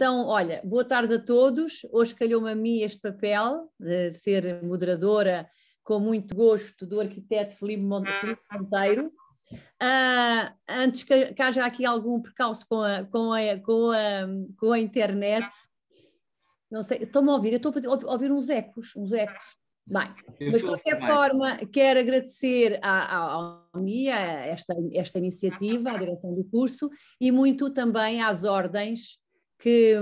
Então, olha, boa tarde a todos. Hoje calhou-me a mim este papel de ser moderadora com muito gosto do arquiteto Filipe Monteiro. Antes que haja aqui algum percalço com a internet, não sei, estão-me a ouvir? Eu estou a ouvir uns ecos. Bem, mas de qualquer forma, quero agradecer à MIA esta iniciativa, à direção do curso, e muito também às ordens que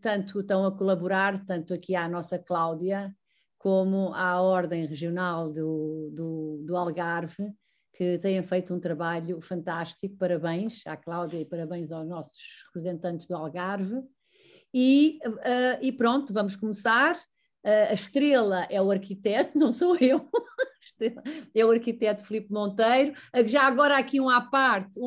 tanto estão a colaborar, tanto aqui à nossa Cláudia, como à Ordem Regional do Algarve, que têm feito um trabalho fantástico. Parabéns à Cláudia e parabéns aos nossos representantes do Algarve. E pronto, vamos começar. A estrela é o arquiteto, não sou eu, é o arquiteto Filipe Monteiro. Já agora aqui um à parte,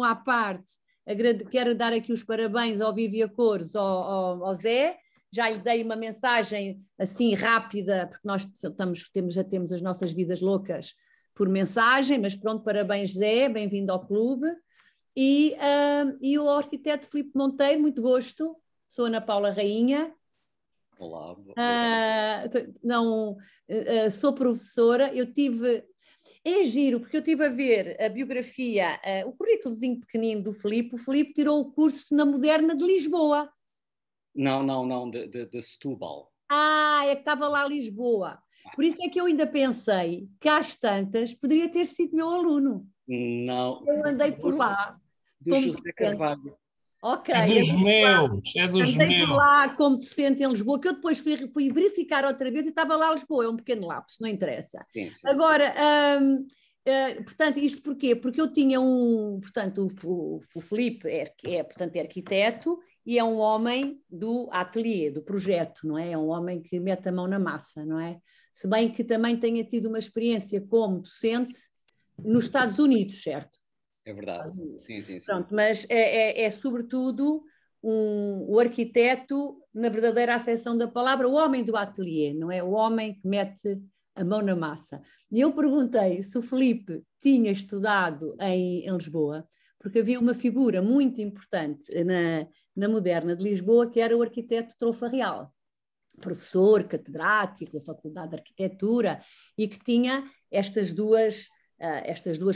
quero dar aqui os parabéns ao Vivi a Cores, ao Zé. Já lhe dei uma mensagem assim rápida, porque nós já temos as nossas vidas loucas por mensagem, mas pronto, parabéns Zé, bem-vindo ao clube. E o arquiteto Filipe Monteiro, muito gosto, sou Ana Paula Rainha. Olá. Sou professora, é giro, porque eu estive a ver a biografia, o currículozinho pequenino do Filipe. O Filipe tirou o curso na Moderna de Lisboa. Não, de Setúbal. É que estava lá Lisboa. Por isso é que eu ainda pensei que às tantas poderia ter sido meu aluno. Não. Eu andei por lá. Do José Carvalho. Ok. É dos meus. Andei por lá como docente em Lisboa, que eu depois fui verificar outra vez e estava lá Lisboa, é um pequeno lapso, não interessa. Sim. Agora, portanto, isto porquê? Porque eu tinha portanto, o Filipe portanto, é arquiteto e é um homem do ateliê, do projeto, não é? É um homem que mete a mão na massa, não é? Se bem que também tenha tido uma experiência como docente nos Estados Unidos, certo? É verdade, sim. Pronto, mas é sobretudo o arquiteto, na verdadeira acessão da palavra, o homem do ateliê, não é? O homem que mete a mão na massa. E eu perguntei se o Filipe tinha estudado em Lisboa, porque havia uma figura muito importante na Moderna de Lisboa, que era o arquiteto Troufa Real, professor, catedrático da Faculdade de Arquitetura, e que tinha estas duas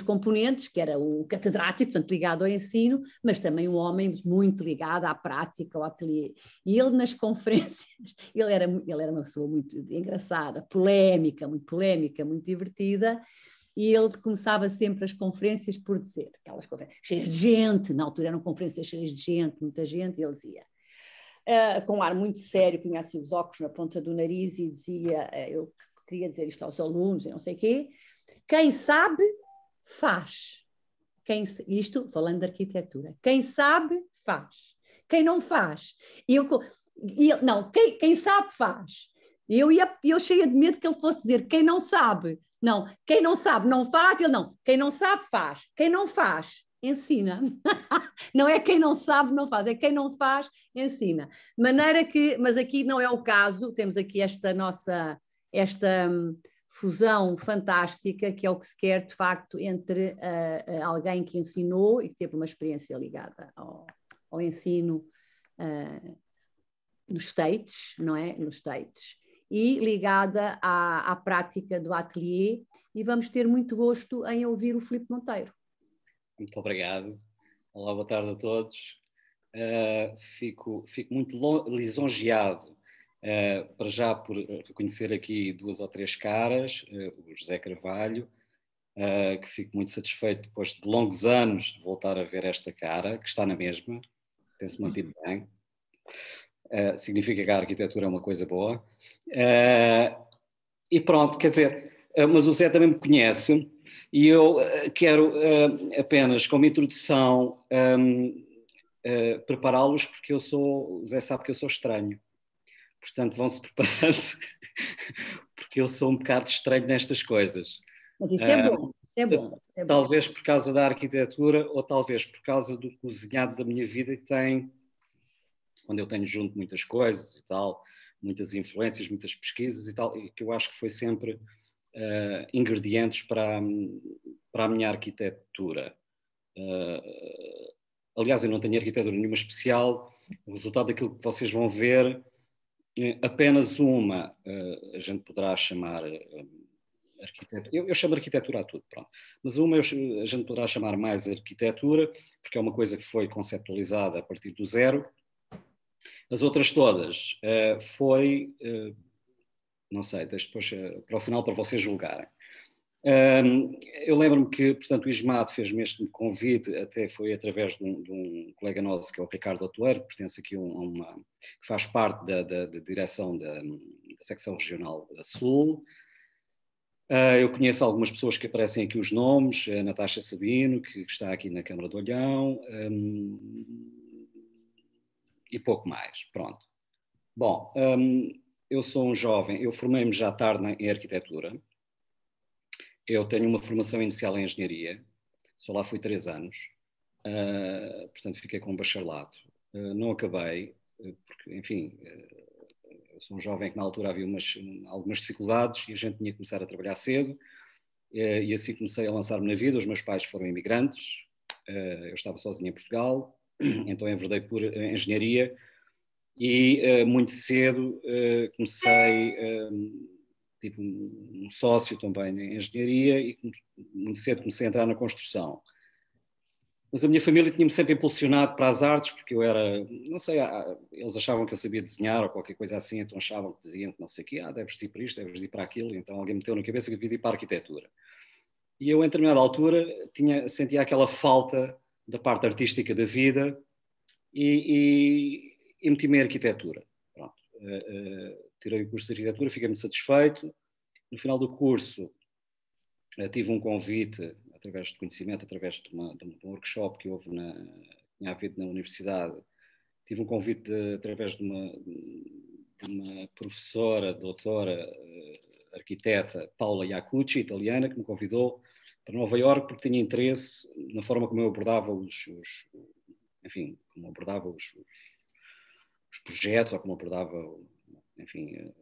componentes, que era o catedrático, portanto ligado ao ensino, mas também um homem muito ligado à prática, ao ateliê. E ele nas conferências, ele era uma pessoa muito engraçada, polémica, muito divertida, e ele começava sempre as conferências por dizer, aquelas conferências cheias de gente, na altura eram conferências cheias de gente, muita gente, e ele dizia, com um ar muito sério, punha assim os óculos na ponta do nariz e dizia, eu queria dizer isto aos alunos e não sei o quê, quem sabe, faz. Isto falando de arquitetura. Quem sabe, faz. Quem não faz. Quem sabe, faz. Eu cheia de medo que ele fosse dizer quem não sabe. Não, quem não sabe, não faz. Ele não, quem não sabe, faz. Quem não faz, ensina. Não é quem não sabe, não faz. É quem não faz, ensina. Mas aqui não é o caso. Temos aqui esta fusão fantástica, que é o que se quer, de facto, entre alguém que ensinou e que teve uma experiência ligada ao ensino nos States, não é? Nos States, e ligada à prática do ateliê, e vamos ter muito gosto em ouvir o Filipe Monteiro. Muito obrigado. Olá, boa tarde a todos. Fico muito lisonjeado para já por reconhecer aqui duas ou três caras, o José Carvalho, que fico muito satisfeito depois de longos anos de voltar a ver esta cara, que está na mesma, tem-se mantido bem. Significa que a arquitetura é uma coisa boa. E pronto, quer dizer, mas o Zé também me conhece e eu quero apenas, como introdução, prepará-los, porque o Zé sabe que eu sou estranho. Portanto, vão-se preparando, porque eu sou um bocado estranho nestas coisas. Mas isso é bom, isso é bom. Talvez por causa da arquitetura, ou talvez por causa do cozinhado da minha vida que tem, onde eu tenho junto muitas coisas e tal, muitas influências, muitas pesquisas e tal, e que eu acho que foi sempre ingredientes para a minha arquitetura. Aliás, eu não tenho arquitetura nenhuma especial, o resultado daquilo que vocês vão ver, apenas uma, a gente poderá chamar arquitetura, eu chamo arquitetura a tudo, pronto, mas uma a gente poderá chamar mais arquitetura, porque é uma coisa que foi conceptualizada a partir do zero. As outras todas foi, não sei, deixo depois para o final para vocês julgarem. Eu lembro-me que, portanto, o ISMAD fez-me este convite, até foi através de um colega nosso, que é o Ricardo Atueiro, que pertence aqui que faz parte da direção da secção regional Sul. Eu conheço algumas pessoas que aparecem aqui os nomes, a Natasha Sabino, que está aqui na Câmara de Olhão, e pouco mais, pronto. Bom, eu sou um jovem, eu formei-me já tarde em arquitetura. Eu tenho uma formação inicial em engenharia, só lá fui 3 anos, portanto fiquei com um bacharelato. Não acabei, porque, enfim, eu sou um jovem que na altura havia algumas dificuldades e a gente tinha que começar a trabalhar cedo, e assim comecei a lançar-me na vida. Os meus pais foram imigrantes, eu estava sozinho em Portugal, então enverdei por engenharia e muito cedo comecei... tive um sócio também em engenharia e muito cedo comecei a entrar na construção. Mas a minha família tinha-me sempre impulsionado para as artes, porque eu era, não sei, eles achavam que eu sabia desenhar ou qualquer coisa assim, então achavam que diziam que não sei o quê, deves ir para isto, deves ir para aquilo, então alguém meteu na cabeça que eu devia ir para a arquitetura. E eu, em determinada altura, sentia aquela falta da parte artística da vida e meti-me em arquitetura. Pronto. Tirei o curso de arquitetura, fiquei muito satisfeito. No final do curso, tive um convite, através de conhecimento, através de um workshop que houve tinha havido na universidade. Tive um convite através de uma professora, doutora, arquiteta, Paula Iacucci, italiana, que me convidou para Nova Iorque porque tinha interesse na forma como eu abordava enfim, como abordava os projetos, ou como abordava, enfim,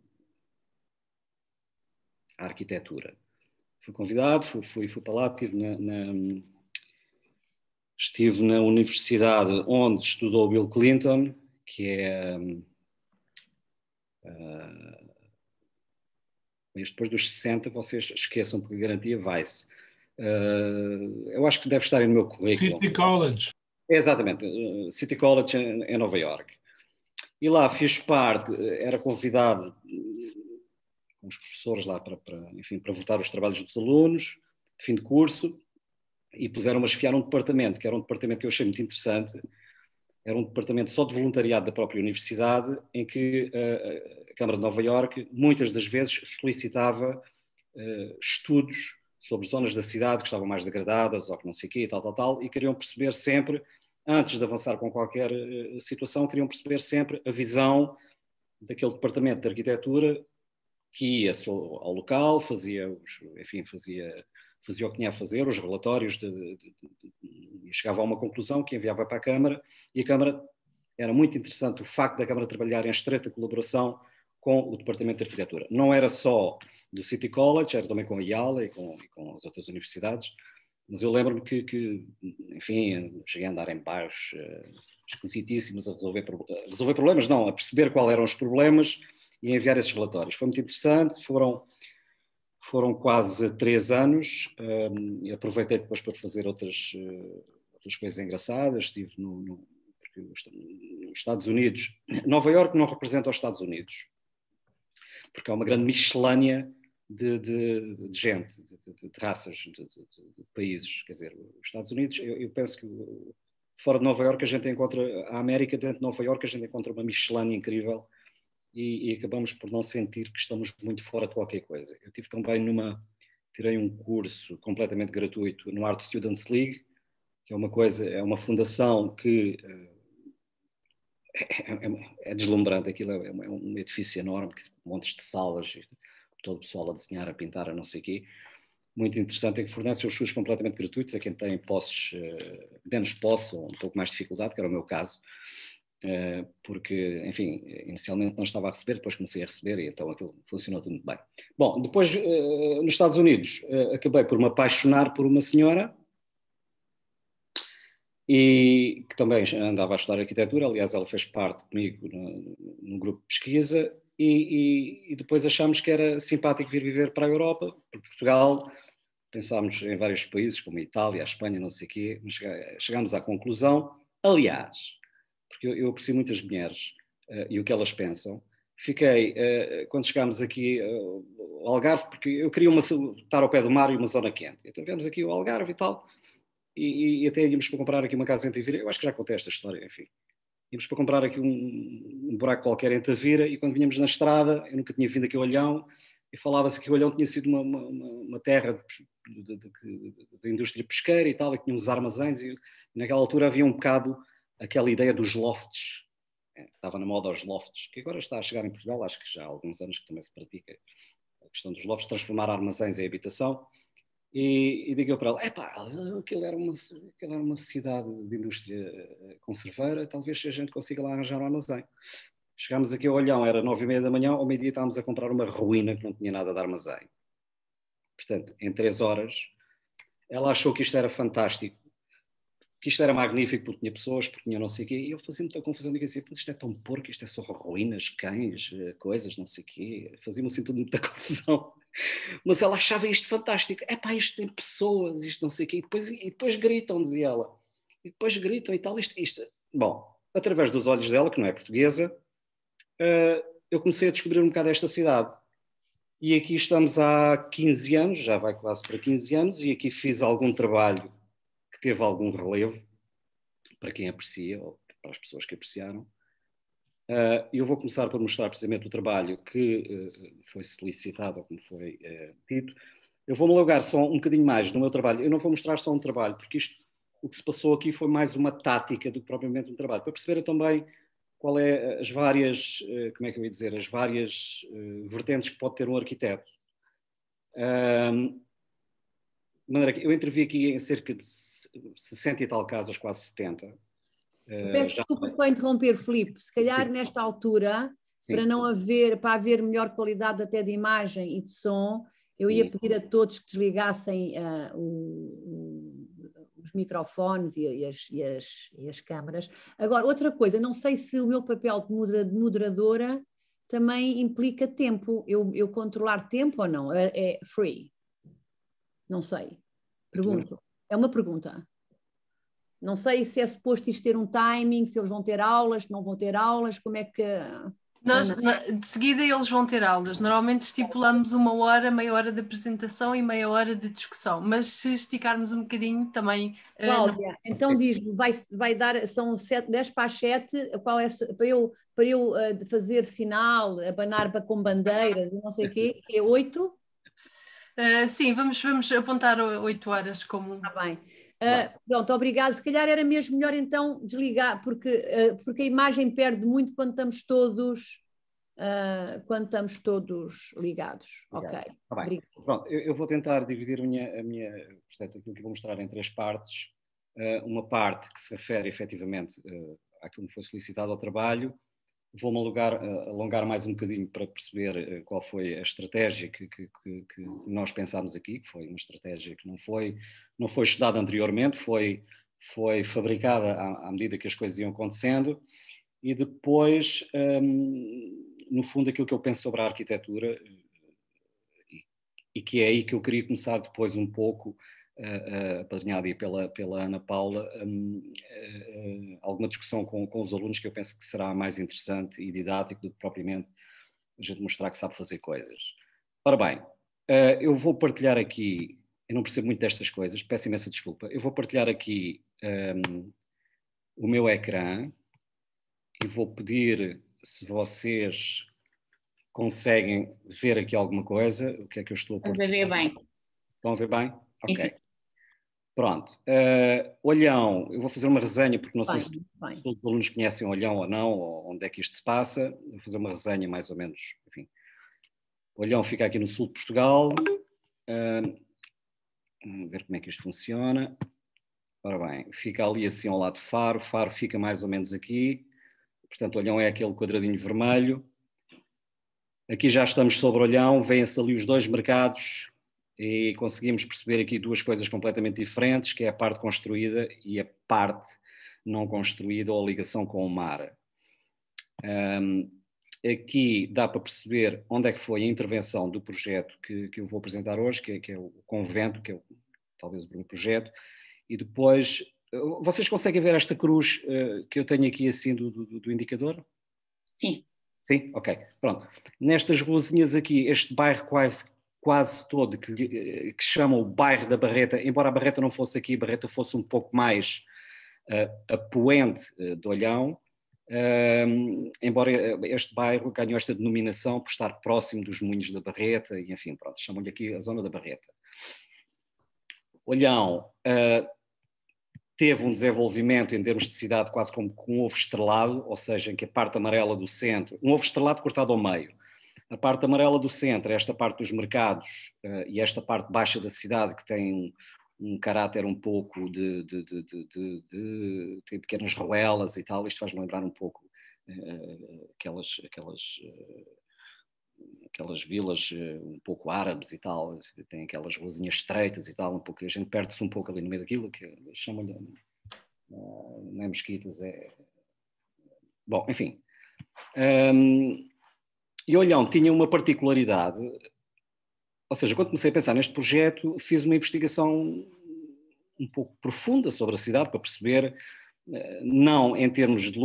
a arquitetura. Fui convidado, fui para lá, estive na universidade onde estudou Bill Clinton, que é... mas depois dos 60 vocês esqueçam, porque a garantia vai-se. Eu acho que deve estar no meu currículo. City College. Exatamente, City College em Nova Iorque. E lá fiz parte, era convidado com os professores lá para votar os trabalhos dos alunos, de fim de curso, e puseram-me a chefiar um departamento, que era um departamento que eu achei muito interessante. Era um departamento só de voluntariado da própria universidade, em que a Câmara de Nova Iorque muitas das vezes solicitava estudos sobre zonas da cidade que estavam mais degradadas ou que não sei o quê, tal, e queriam perceber sempre, antes de avançar com qualquer situação, queriam perceber sempre a visão daquele departamento de arquitetura que ia ao local, fazia o que tinha a fazer, os relatórios, e chegava a uma conclusão que enviava para a Câmara, e a Câmara, era muito interessante o facto da Câmara trabalhar em estreita colaboração com o Departamento de Arquitetura. Não era só do City College, era também com a IALA e com as outras universidades, mas eu lembro-me que, enfim, cheguei a andar em bairros esquisitíssimos a resolver problemas, não, a perceber quais eram os problemas e a enviar esses relatórios. Foi muito interessante, foram quase 3 anos, e aproveitei depois para fazer outras coisas engraçadas. Estive porque os Estados Unidos, Nova Iorque não representa os Estados Unidos, porque é uma grande miscelânea de gente, de raças, de países. Quer dizer, os Estados Unidos, eu penso que fora de Nova Iorque a gente encontra a América, dentro de Nova Iorque a gente encontra uma miscelânea incrível. E acabamos por não sentir que estamos muito fora de qualquer coisa. Eu tive também tirei um curso completamente gratuito no Art Students League, que é uma fundação que é deslumbrante. Aquilo é um edifício enorme, montes de salas, todo o pessoal a desenhar, a pintar, a não sei o quê. Muito interessante, é que fornece os shows completamente gratuitos a quem tem menos posse ou um pouco mais de dificuldade, que era o meu caso. Porque, enfim, inicialmente não estava a receber, depois comecei a receber e então aquilo funcionou tudo muito bem. Bom, depois nos Estados Unidos acabei por me apaixonar por uma senhora e que também andava a estudar arquitetura. Aliás, ela fez parte comigo no grupo de pesquisa, e depois achámos que era simpático vir viver para a Europa, para Portugal. Pensámos em vários países, como a Itália, a Espanha, não sei o quê, mas chegámos à conclusão, aliás, porque eu aprecio muito as mulheres e o que elas pensam. Fiquei, quando chegámos aqui ao Algarve, porque eu queria estar ao pé do mar e uma zona quente. Então viemos aqui ao Algarve e tal, e até íamos para comprar aqui uma casa em Tavira. Eu acho que já contei esta história, enfim. Íamos para comprar aqui um buraco qualquer em Tavira, e quando vinhamos na estrada, eu nunca tinha vindo aqui ao Olhão, e falava-se que o Olhão tinha sido uma terra de indústria pesqueira e tal, e que tinha uns armazéns, e naquela altura havia um bocado aquela ideia dos lofts. Estava na moda os lofts, que agora está a chegar em Portugal, acho que já há alguns anos que também se pratica a questão dos lofts, transformar armazéns em habitação. E digo eu para ela, aquilo era uma cidade de indústria conserveira, talvez a gente consiga lá arranjar um armazém. Chegámos aqui ao Olhão, era 9h30 da manhã, ao meio-dia estávamos a comprar uma ruína que não tinha nada de armazém. Portanto, em 3 horas, ela achou que isto era fantástico, que isto era magnífico, porque tinha pessoas, porque tinha não sei o quê, e eu fazia muita confusão, digo assim, isto é tão porco, isto é só ruínas, cães, coisas, não sei o quê, fazia-me assim tudo muita confusão. Mas ela achava isto fantástico, isto tem pessoas, isto não sei o quê, e depois gritam, dizia ela, e depois gritam e tal, isto. Bom, através dos olhos dela, que não é portuguesa, eu comecei a descobrir um bocado esta cidade. E aqui estamos há 15 anos, já vai quase para 15 anos, e aqui fiz algum trabalho que teve algum relevo, para quem aprecia, ou para as pessoas que apreciaram. Eu vou começar por mostrar precisamente o trabalho que foi solicitado, ou como foi dito. Eu vou-me alugar só um bocadinho mais do meu trabalho. Eu não vou mostrar só um trabalho, porque o que se passou aqui foi mais uma tática do que propriamente um trabalho, para perceberem também qual é as várias, como é que eu ia dizer, as várias vertentes que pode ter um arquiteto. De maneira que eu intervi aqui em cerca de 60 e tal casas, quase 70. Peço desculpa só interromper, Filipe. Se calhar nesta altura, sim, para haver melhor qualidade até de imagem e de som, eu ia pedir a todos que desligassem os microfones e as câmaras. Agora, outra coisa, não sei se o meu papel de moderadora também implica tempo. Eu controlar tempo ou não? É free? Não sei. Pergunto. É uma pergunta. Não sei se é suposto isto ter um timing, se eles vão ter aulas, se não vão ter aulas, como é que... De seguida eles vão ter aulas. Normalmente estipulamos 1 hora, meia hora de apresentação e meia hora de discussão, mas se esticarmos um bocadinho também... Cláudia, então diz-me, vai dar, são 10 para as 7, qual é, para eu fazer sinal, abanar com bandeiras e não sei o quê, que é 8? Sim, vamos apontar 8 horas como... Está bem. Pronto, obrigado. Se calhar era mesmo melhor então desligar, porque a imagem perde muito quando estamos todos ligados. Ok. Tá bem. Pronto, eu vou tentar dividir portanto, aquilo que vou mostrar em 3 partes. Uma parte que se refere efetivamente àquilo que foi solicitado ao trabalho. Vou-me alongar mais um bocadinho para perceber qual foi a estratégia que nós pensámos aqui, que foi uma estratégia que não foi estudada anteriormente, foi fabricada à medida que as coisas iam acontecendo, e depois, no fundo, aquilo que eu penso sobre a arquitetura, e que é aí que eu queria começar depois um pouco, apadrinhado aí pela Ana Paula, alguma discussão com os alunos que eu penso que será mais interessante e didático do que propriamente a gente mostrar que sabe fazer coisas. Ora bem, eu vou partilhar aqui, eu não percebo muito destas coisas, peço imensa desculpa, eu vou partilhar aqui o meu ecrã e vou pedir se vocês conseguem ver aqui alguma coisa, o que é que eu estou a partilhar. Estão a ver bem. Estão a ver bem? Ok. Enfim. Pronto. Olhão, eu vou fazer uma resenha, porque não sei se todos os alunos conhecem Olhão ou não, ou onde é que isto se passa. Vou fazer uma resenha mais ou menos, enfim. Olhão fica aqui no sul de Portugal. Vamos ver como é que isto funciona. Ora bem, fica ali assim ao lado de Faro. Faro fica mais ou menos aqui. Portanto, Olhão é aquele quadradinho vermelho. Aqui já estamos sobre Olhão. Vêem-se ali os 2 mercados e conseguimos perceber aqui duas coisas completamente diferentes, que é a parte construída e a parte não construída ou a ligação com o mar. Aqui dá para perceber onde é que foi a intervenção do projeto que eu vou apresentar hoje, que é o Convento, que é talvez o primeiro projeto, e depois, vocês conseguem ver esta cruz que eu tenho aqui assim do indicador? Sim. Sim? Ok, pronto. Nestas ruazinhas aqui, este bairro quase todo, que chamam o bairro da Barreta, embora a Barreta não fosse aqui, a Barreta fosse um pouco mais a poente de Olhão, embora este bairro ganhou esta denominação por estar próximo dos Moinhos da Barreta, e enfim, pronto, chamam-lhe aqui a zona da Barreta. Olhão teve um desenvolvimento em termos de cidade quase como com um ovo estrelado, ou seja, em que a parte amarela do centro, um ovo estrelado cortado ao meio, a parte amarela do centro, esta parte dos mercados e esta parte baixa da cidade que tem um caráter um pouco tem pequenas ruelas e tal, isto faz-me lembrar um pouco aquelas vilas um pouco árabes e tal, tem aquelas ruazinhas estreitas e tal, um pouco, a gente perde-se um pouco ali no meio daquilo, que chamam-lhe, não é mesquitas, é... Bom, enfim. E Olhão tinha uma particularidade, ou seja, quando comecei a pensar neste projeto, fiz uma investigação um pouco profunda sobre a cidade para perceber, não em termos de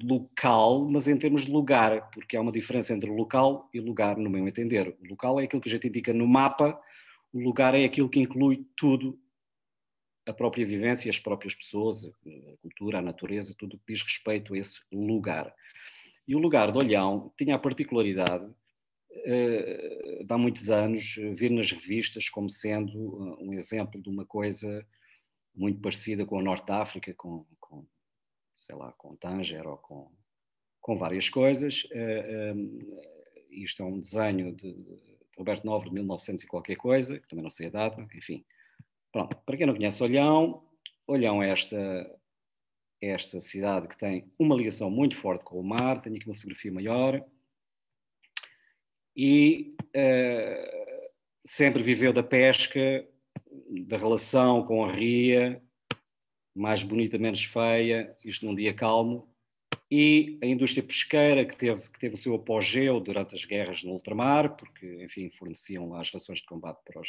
local, mas em termos de lugar, porque há uma diferença entre local e lugar, no meu entender. O local é aquilo que a gente indica no mapa, o lugar é aquilo que inclui tudo, a própria vivência, as próprias pessoas, a cultura, a natureza, tudo o que diz respeito a esse lugar. E o lugar de Olhão tinha a particularidade, de há muitos anos, vir nas revistas como sendo um exemplo de uma coisa muito parecida com a Norte de África, sei lá, com Tanger ou com várias coisas. Isto é um desenho de Roberto Novo de 1900 e qualquer coisa, que também não sei a data, enfim. Pronto, para quem não conhece Olhão, Olhão é esta cidade que tem uma ligação muito forte com o mar, tenho aqui uma fotografia maior, e sempre viveu da pesca, da relação com a ria, mais bonita, menos feia, isto num dia calmo, e a indústria pesqueira que teve o seu apogeu durante as guerras no ultramar, porque, enfim, forneciam lá as rações de combate para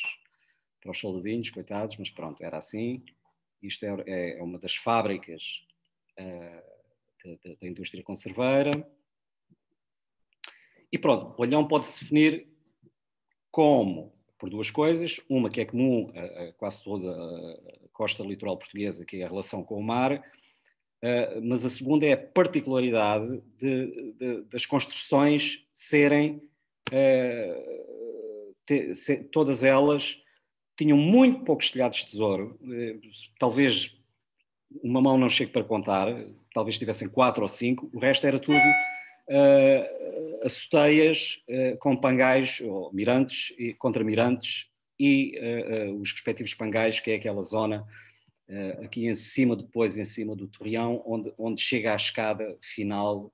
os soldadinhos, coitados, mas pronto, era assim. Isto é uma das fábricas da indústria conserveira. E pronto, Olhão pode-se definir como, por duas coisas, uma que é comum a quase toda a costa litoral portuguesa, que é a relação com o mar, mas a segunda é a particularidade das construções serem, todas elas tinham muito poucos telhados de tesouro, talvez uma mão não chegue para contar, talvez tivessem 4 ou 5, o resto era tudo açoteias com pangais, ou mirantes e contramirantes, e os respectivos pangais, que é aquela zona aqui em cima, depois em cima do Torreão, onde chega a escada final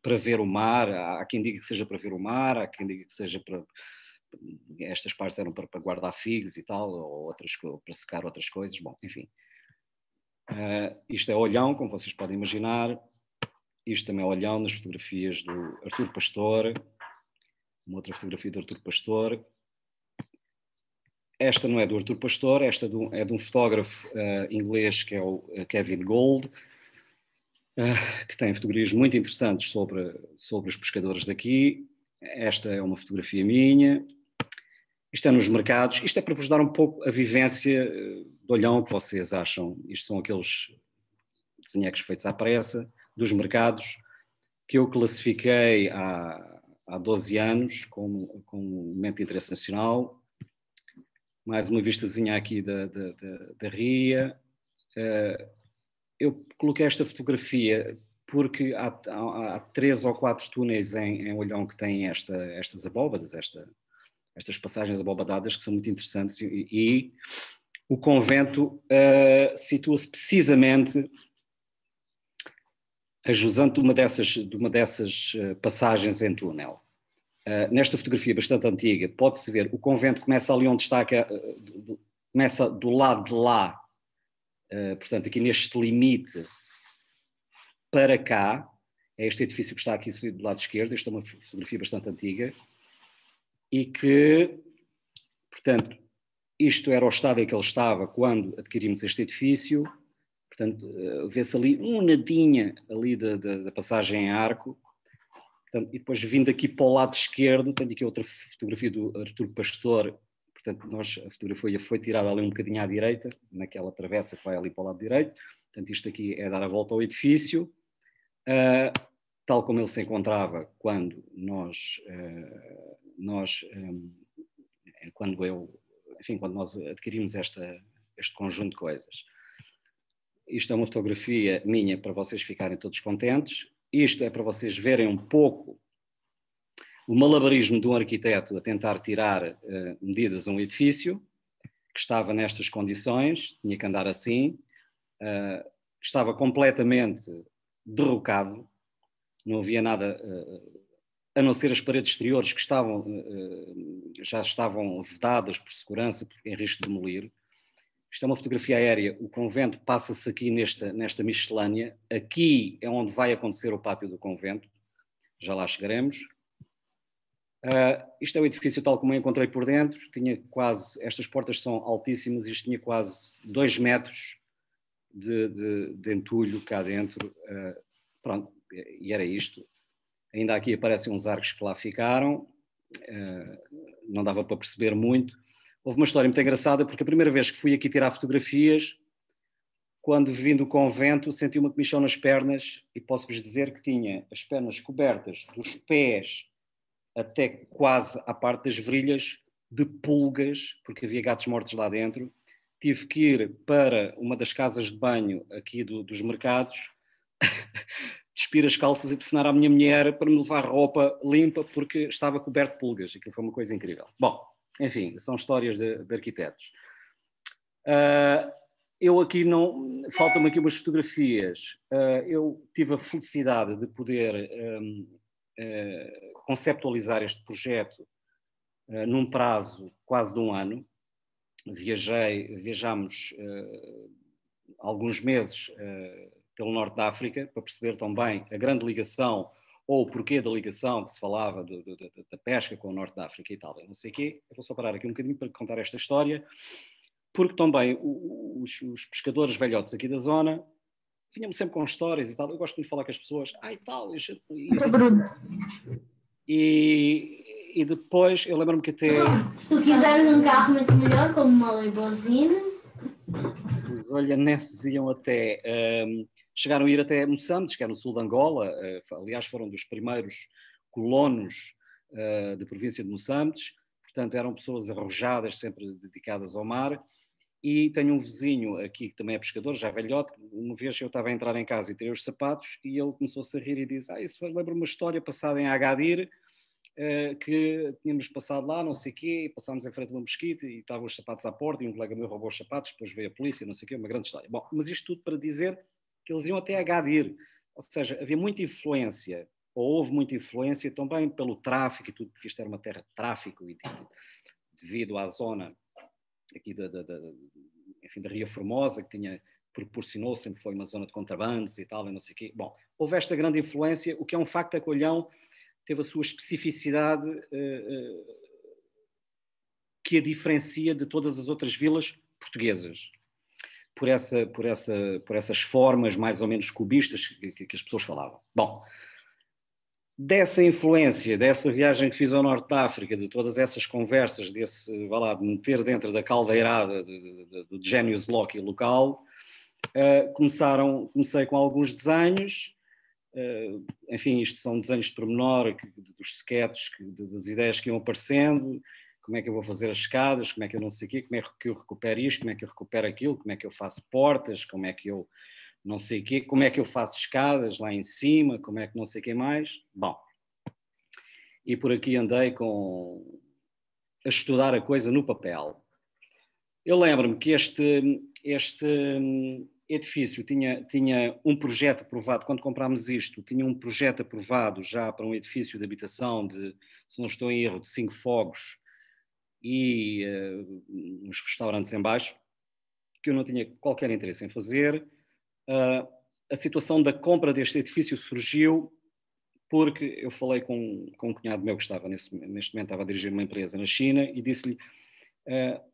para ver o mar. Há quem diga que seja para ver o mar, há quem diga que seja para... Estas partes eram para guardar figos e tal, ou outras, para secar outras coisas, bom, enfim. Isto é Olhão, como vocês podem imaginar. Isto também é Olhão nas fotografias do Artur Pastor, uma outra fotografia do Artur Pastor. Esta não é do Artur Pastor, esta é de um fotógrafo inglês que é o Kevin Gold, que tem fotografias muito interessantes sobre os pescadores daqui. Esta é uma fotografia minha. Isto é nos mercados. Isto é para vos dar um pouco a vivência de Olhão que vocês acham. Isto são aqueles desenhos feitos à pressa, dos mercados, que eu classifiquei há 12 anos como um momento de interesse nacional. Mais uma vistazinha aqui da ria. Eu coloquei esta fotografia porque há 3 ou 4 túneis em Olhão que têm estas abóbadas, estas passagens abobadadas que são muito interessantes, e o convento situa-se precisamente a jusante de uma dessas passagens em túnel. nesta fotografia bastante antiga, pode-se ver, o convento começa ali onde está, começa do lado de lá, portanto aqui neste limite para cá, é este edifício que está aqui do lado esquerdo. Esta é uma fotografia bastante antiga, e que, portanto, isto era o estado em que ele estava quando adquirimos este edifício. Portanto, vê-se ali um nadinha ali da passagem em arco. Portanto, e depois vindo aqui para o lado esquerdo, tenho aqui outra fotografia do Arturo Pastor. Portanto, a fotografia foi tirada ali um bocadinho à direita, naquela travessa que vai ali para o lado direito. Portanto, isto aqui é dar a volta ao edifício, tal como ele se encontrava quando quando nós adquirimos este conjunto de coisas. Isto é uma fotografia minha para vocês ficarem todos contentes. Isto é para vocês verem um pouco o malabarismo de um arquiteto a tentar tirar medidas a um edifício que estava nestas condições, tinha que andar assim, estava completamente derrocado, não havia nada a não ser as paredes exteriores que já estavam vedadas por segurança, em risco de demolir. Isto é uma fotografia aérea, o convento passa-se aqui nesta miscelânea, aqui é onde vai acontecer o pátio do convento, já lá chegaremos. Isto é o edifício tal como eu encontrei por dentro, tinha quase, estas portas são altíssimas, isto tinha quase 2 metros de entulho cá dentro, pronto, e era isto. Ainda aqui aparecem uns arcos que lá ficaram, não dava para perceber muito. Houve uma história muito engraçada, porque a primeira vez que fui aqui tirar fotografias, quando vim do convento, senti uma comichão nas pernas, e posso-vos dizer que tinha as pernas cobertas dos pés até quase à parte das virilhas de pulgas, porque havia gatos mortos lá dentro. Tive que ir para uma das casas de banho aqui dos mercados, despir as calças e telefonar à minha mulher para me levar roupa limpa, porque estava coberto de pulgas. Aquilo foi uma coisa incrível. Bom, enfim, são histórias de arquitetos. Eu aqui não... Faltam-me aqui umas fotografias. Eu tive a felicidade de poder conceptualizar este projeto num prazo quase de 1 ano. Viajámos alguns meses pelo norte da África para perceber também a grande ligação, ou o porquê da ligação que se falava da pesca com o norte da África e tal, não sei o quê. Eu vou só parar aqui um bocadinho para contar esta história, porque também os pescadores velhotes aqui da zona vinham-me sempre com histórias e tal. Eu gosto muito de falar com as pessoas, e tal, e depois eu lembro-me que até... Se tu quiseres um carro muito melhor, como uma Lamborghini... Os olhaneses iam até... chegaram a ir até Moçambique, que é no sul de Angola. Aliás, foram dos primeiros colonos da província de Moçambique. Portanto, eram pessoas arrojadas, sempre dedicadas ao mar. E tenho um vizinho aqui que também é pescador, já velhote. Uma vez eu estava a entrar em casa e tirei os sapatos e ele começou-se a rir e disse: isso lembra-me uma história passada em Agadir, que tínhamos passado lá, não sei o quê, e passámos em frente a uma mesquita e estavam os sapatos à porta e um colega meu roubou os sapatos, depois veio a polícia, não sei o quê, uma grande história. Bom, mas isto tudo para dizer que eles iam até Agadir, ou seja, havia muita influência, ou houve muita influência também pelo tráfico e tudo, porque isto era uma terra de tráfico e devido à zona aqui enfim, da Ria Formosa, que proporcionou, sempre foi uma zona de contrabandos e tal, e não sei o quê. Bom, houve esta grande influência. O que é um facto é que Olhão teve a sua especificidade que a diferencia de todas as outras vilas portuguesas, por essas formas mais ou menos cubistas que as pessoas falavam. Bom, dessa influência, dessa viagem que fiz ao norte da África, de todas essas conversas, de meter dentro da caldeirada do Genius Loci local, comecei com alguns desenhos. Enfim, isto são desenhos de pormenor, dos sketches, das ideias que iam aparecendo, como é que eu vou fazer as escadas, como é que eu não sei o quê, como é que eu recupero isto, como é que eu recupero aquilo, como é que eu faço portas, como é que eu não sei o quê, como é que eu faço escadas lá em cima, como é que não sei o quê mais. Bom, e por aqui andei a estudar a coisa no papel. Eu lembro-me que edifício tinha um projeto aprovado, quando comprámos isto, tinha um projeto aprovado já para um edifício de habitação de, se não estou em erro, de 5 fogos e uns restaurantes em baixo, que eu não tinha qualquer interesse em fazer. A situação da compra deste edifício surgiu porque eu falei com um cunhado meu que estava neste momento estava a dirigir uma empresa na China e disse-lhe,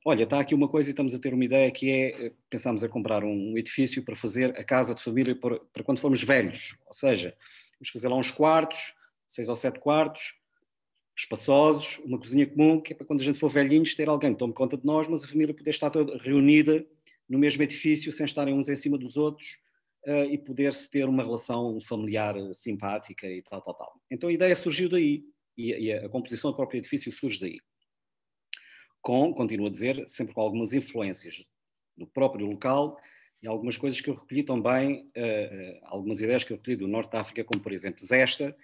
olha, está aqui uma coisa e estamos a ter uma ideia que é, pensámos a comprar um edifício para fazer a casa de família para quando formos velhos, ou seja, vamos fazer lá uns quartos, 6 ou 7 quartos, espaçosos, uma cozinha comum, que é para quando a gente for velhinhos ter alguém que tome conta de nós, mas a família poder estar toda reunida no mesmo edifício, sem estarem uns em cima dos outros, e poder-se ter uma relação familiar simpática e tal. Então a ideia surgiu daí, e a composição do próprio edifício surge daí. Continuo a dizer, sempre com algumas influências do próprio local e algumas coisas que eu recolhi também, algumas ideias que eu recolhi do Norte de África, como por exemplo esta,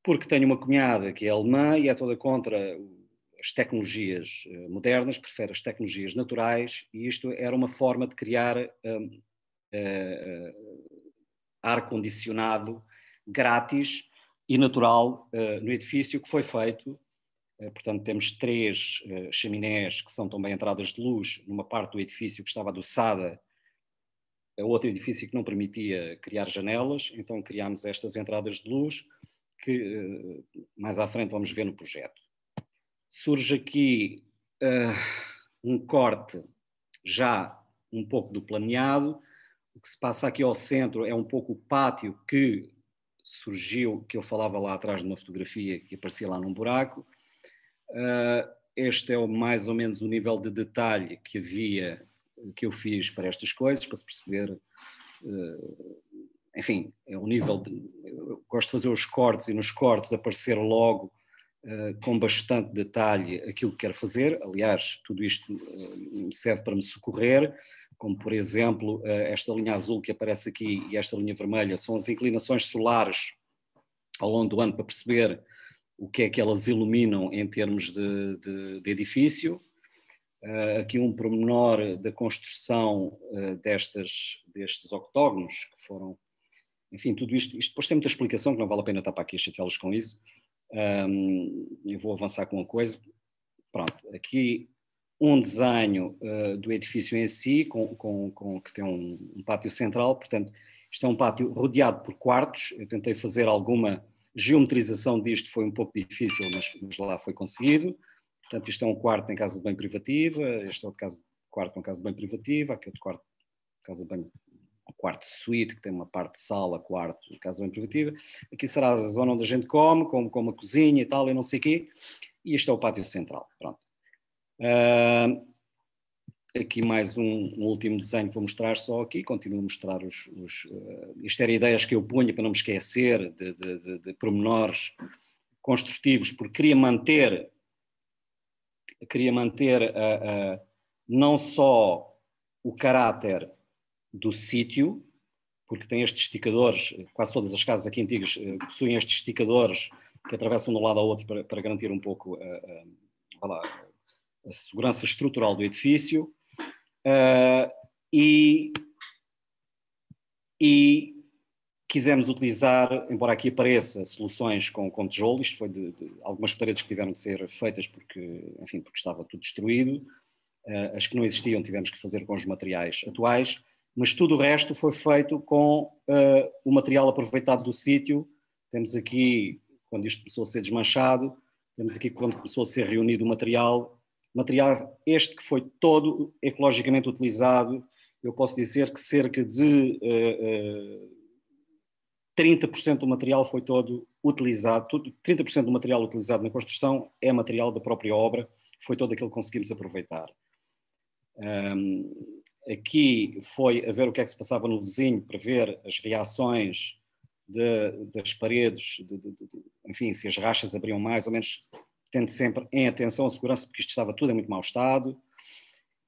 porque tenho uma cunhada que é alemã e é toda contra as tecnologias modernas, prefere as tecnologias naturais, e isto era uma forma de criar ar-condicionado grátis e natural no edifício, que foi feito. Portanto, temos 3 chaminés que são também entradas de luz numa parte do edifício que estava adoçada a outro edifício que não permitia criar janelas, então criámos estas entradas de luz que mais à frente vamos ver no projeto. Surge aqui um corte já um pouco do planeado. O que se passa aqui ao centro é um pouco o pátio que surgiu, que eu falava lá atrás numa fotografia que aparecia lá num buraco. Este é mais ou menos o nível de detalhe que havia, que eu fiz para estas coisas, para se perceber, enfim, é um nível eu gosto de fazer os cortes e nos cortes aparecer logo com bastante detalhe aquilo que quero fazer. Aliás, tudo isto serve para me socorrer, como por exemplo esta linha azul que aparece aqui e esta linha vermelha são as inclinações solares ao longo do ano, para perceber o que é que elas iluminam em termos de edifício. Aqui um pormenor da construção destes octógonos, que foram, enfim, tudo isto depois tem muita explicação, que não vale a pena estar para aqui a chateá-los com isso. Eu vou avançar com uma coisa. Pronto, aqui um desenho do edifício em si, que tem um pátio central. Portanto, isto é um pátio rodeado por quartos. Eu tentei fazer alguma geometrização disto, foi um pouco difícil, mas lá foi conseguido. Portanto, isto é um quarto em casa de banho privativa, este é outro quarto em casa de banho privativa, aqui outro quarto casa de banho, um quarto de suíte, que tem uma parte de sala, quarto, casa de banho privativa. Aqui será a zona onde a gente come, com uma cozinha e tal, e não sei o quê. E este é o pátio central. Pronto. Aqui mais um último desenho que vou mostrar só aqui, continuo a mostrar isto eram ideias que eu punha para não me esquecer de pormenores construtivos, porque queria manter não só o caráter do sítio, porque tem estes esticadores, quase todas as casas aqui antigas possuem estes esticadores que atravessam de um lado ao outro para garantir um pouco a segurança estrutural do edifício, e quisemos utilizar, embora aqui apareça, soluções com tijolo. Isto foi de algumas paredes que tiveram de ser feitas porque estava tudo destruído. As que não existiam tivemos que fazer com os materiais atuais, mas tudo o resto foi feito com o material aproveitado do sítio. Temos aqui, quando isto começou a ser desmanchado, temos aqui quando começou a ser reunido o material este que foi todo ecologicamente utilizado. Eu posso dizer que cerca de 30% do material foi todo utilizado, 30% do material utilizado na construção é material da própria obra, foi todo aquilo que conseguimos aproveitar. Aqui foi a ver o que é que se passava no vizinho, para ver as reações das paredes, enfim, se as rachas abriam mais ou menos, tendo sempre em atenção a segurança, porque isto estava tudo em muito mau estado.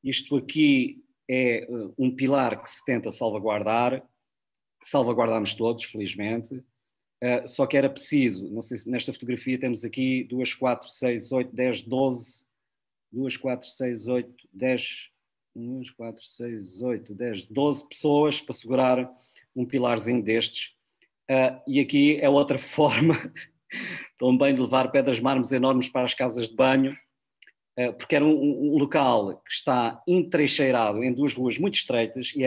Isto aqui é um pilar que se tenta salvaguardar, salvaguardámos todos, felizmente, só que era preciso, não sei se nesta fotografia temos aqui 2, 4, 6, 8, 10, 12, 2, 4, 6, 8, 10, 1, 2, 4, 6, 8, 10, 12 pessoas para segurar um pilarzinho destes. E aqui é outra forma também de levar pedras mármores enormes para as casas de banho, porque era um local que está entrecheirado em duas ruas muito estreitas e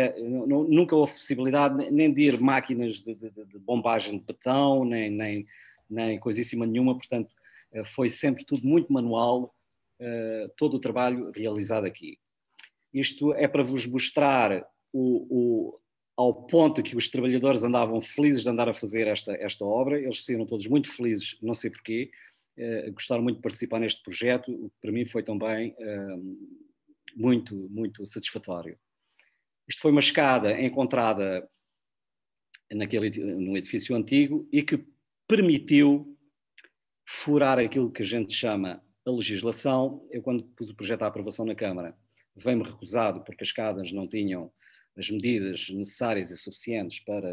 nunca houve possibilidade nem de ir máquinas de bombagem de betão, nem coisíssima nenhuma, portanto foi sempre tudo muito manual, todo o trabalho realizado aqui. Isto é para vos mostrar ao ponto que os trabalhadores andavam felizes de andar a fazer esta obra. Eles saíram todos muito felizes, não sei porquê, gostaram muito de participar neste projeto, o que para mim foi também muito, muito satisfatório. Isto foi uma escada encontrada num edifício antigo e que permitiu furar aquilo que a gente chama a legislação. Eu, quando pus o projeto à aprovação na Câmara, veio-me recusado porque as escadas não tinham as medidas necessárias e suficientes para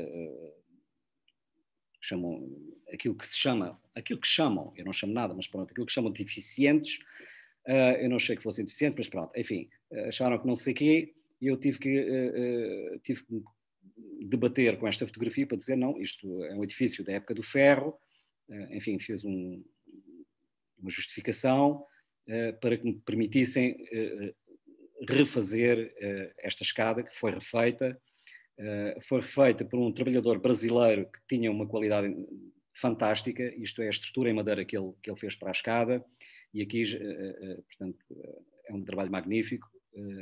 aquilo que chamam, eu não chamo nada, mas pronto, aquilo que chamam de eficientes, eu não achei que fossem deficientes, mas pronto, enfim, acharam que não sei o quê, e eu tive que debater com esta fotografia para dizer, não, isto é um edifício da época do ferro, enfim, fiz uma justificação para que me permitissem refazer esta escada, que foi refeita por um trabalhador brasileiro que tinha uma qualidade fantástica, isto é a estrutura em madeira que ele fez para a escada, e aqui, portanto, é um trabalho magnífico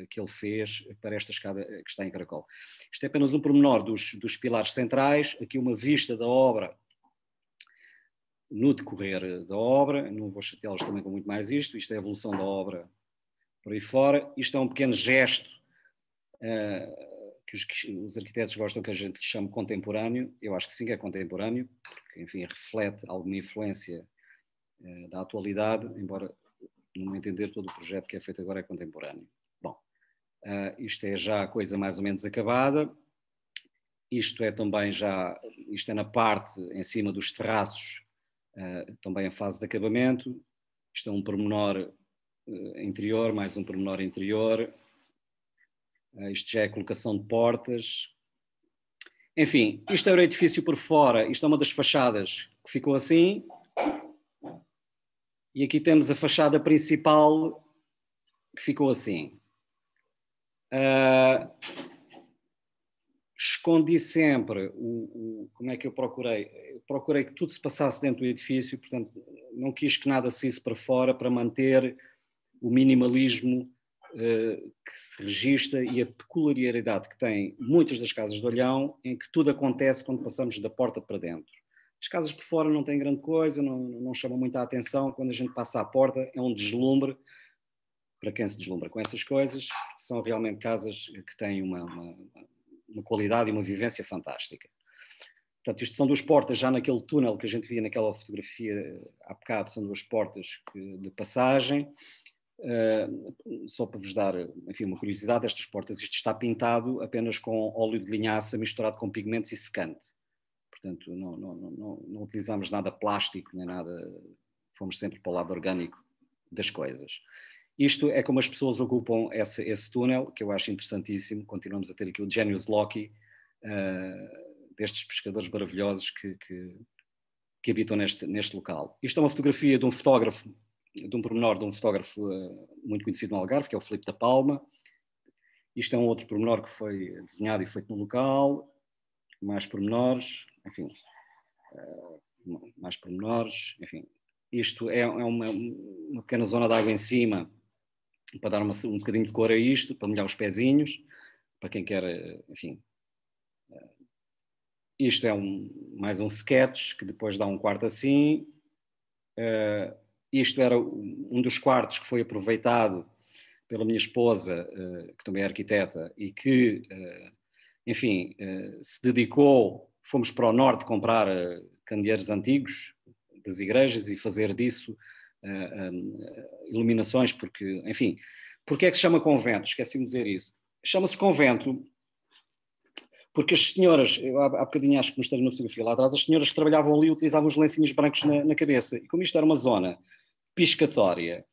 que ele fez para esta escada que está em Caracol. Isto é apenas um pormenor dos pilares centrais, aqui uma vista da obra no decorrer da obra, não vou chateá-los também com muito mais isto é a evolução da obra por aí fora. Isto é um pequeno gesto que os arquitetos gostam que a gente lhe chame contemporâneo. Eu acho que sim, é contemporâneo, porque, enfim, reflete alguma influência da atualidade, embora, no meu entender, todo o projeto que é feito agora é contemporâneo. Bom, isto é já a coisa mais ou menos acabada. Isto é também isto é na parte em cima dos terraços, também a fase de acabamento. Isto é um pormenor interior, mais um pormenor interior. Isto já é a colocação de portas. Enfim, isto é o edifício por fora. Isto é uma das fachadas que ficou assim. E aqui temos a fachada principal que ficou assim. Escondi sempre como é que eu procurei? Eu procurei que tudo se passasse dentro do edifício, portanto, não quis que nada saísse para fora para manter o minimalismo que se registra e a peculiaridade que tem muitas das casas de Olhão, em que tudo acontece quando passamos da porta para dentro. As casas por fora não têm grande coisa, não chamam muita atenção. Quando a gente passa à porta é um deslumbre para quem se deslumbra com essas coisas, porque são realmente casas que têm uma qualidade e uma vivência fantástica. Portanto, isto são duas portas, já naquele túnel que a gente via naquela fotografia há bocado, são duas portas de passagem. Só para vos dar, enfim, uma curiosidade, estas portas, isto está pintado apenas com óleo de linhaça misturado com pigmentos e secante. Portanto, não utilizamos nada plástico, nem nada, fomos sempre para o lado orgânico das coisas. Isto é como as pessoas ocupam esse túnel, que eu acho interessantíssimo. Continuamos a ter aqui o Genius Loci, destes pescadores maravilhosos que habitam neste local. Isto é uma fotografia de um fotógrafo, de um pormenor de um fotógrafo muito conhecido no Algarve, que é o Filipe da Palma. Isto é um outro pormenor que foi desenhado e feito no local. Mais pormenores, enfim. Mais pormenores, enfim. Isto é uma pequena zona de água em cima, para dar um bocadinho de cor a isto, para molhar os pezinhos, para quem quer, enfim. Isto é mais um sketch, que depois dá um quarto assim. Isto era um dos quartos que foi aproveitado pela minha esposa, que também é arquiteta, e que, enfim, se dedicou, fomos para o norte comprar candeeiros antigos das igrejas e fazer disso iluminações, porque, enfim, porque é que se chama convento? Esqueci-me de dizer isso. Chama-se convento porque as senhoras, eu há bocadinho acho que mostrei na fotografia lá atrás, as senhoras que trabalhavam ali utilizavam os lencinhos brancos na cabeça, e como isto era uma zona piscatória,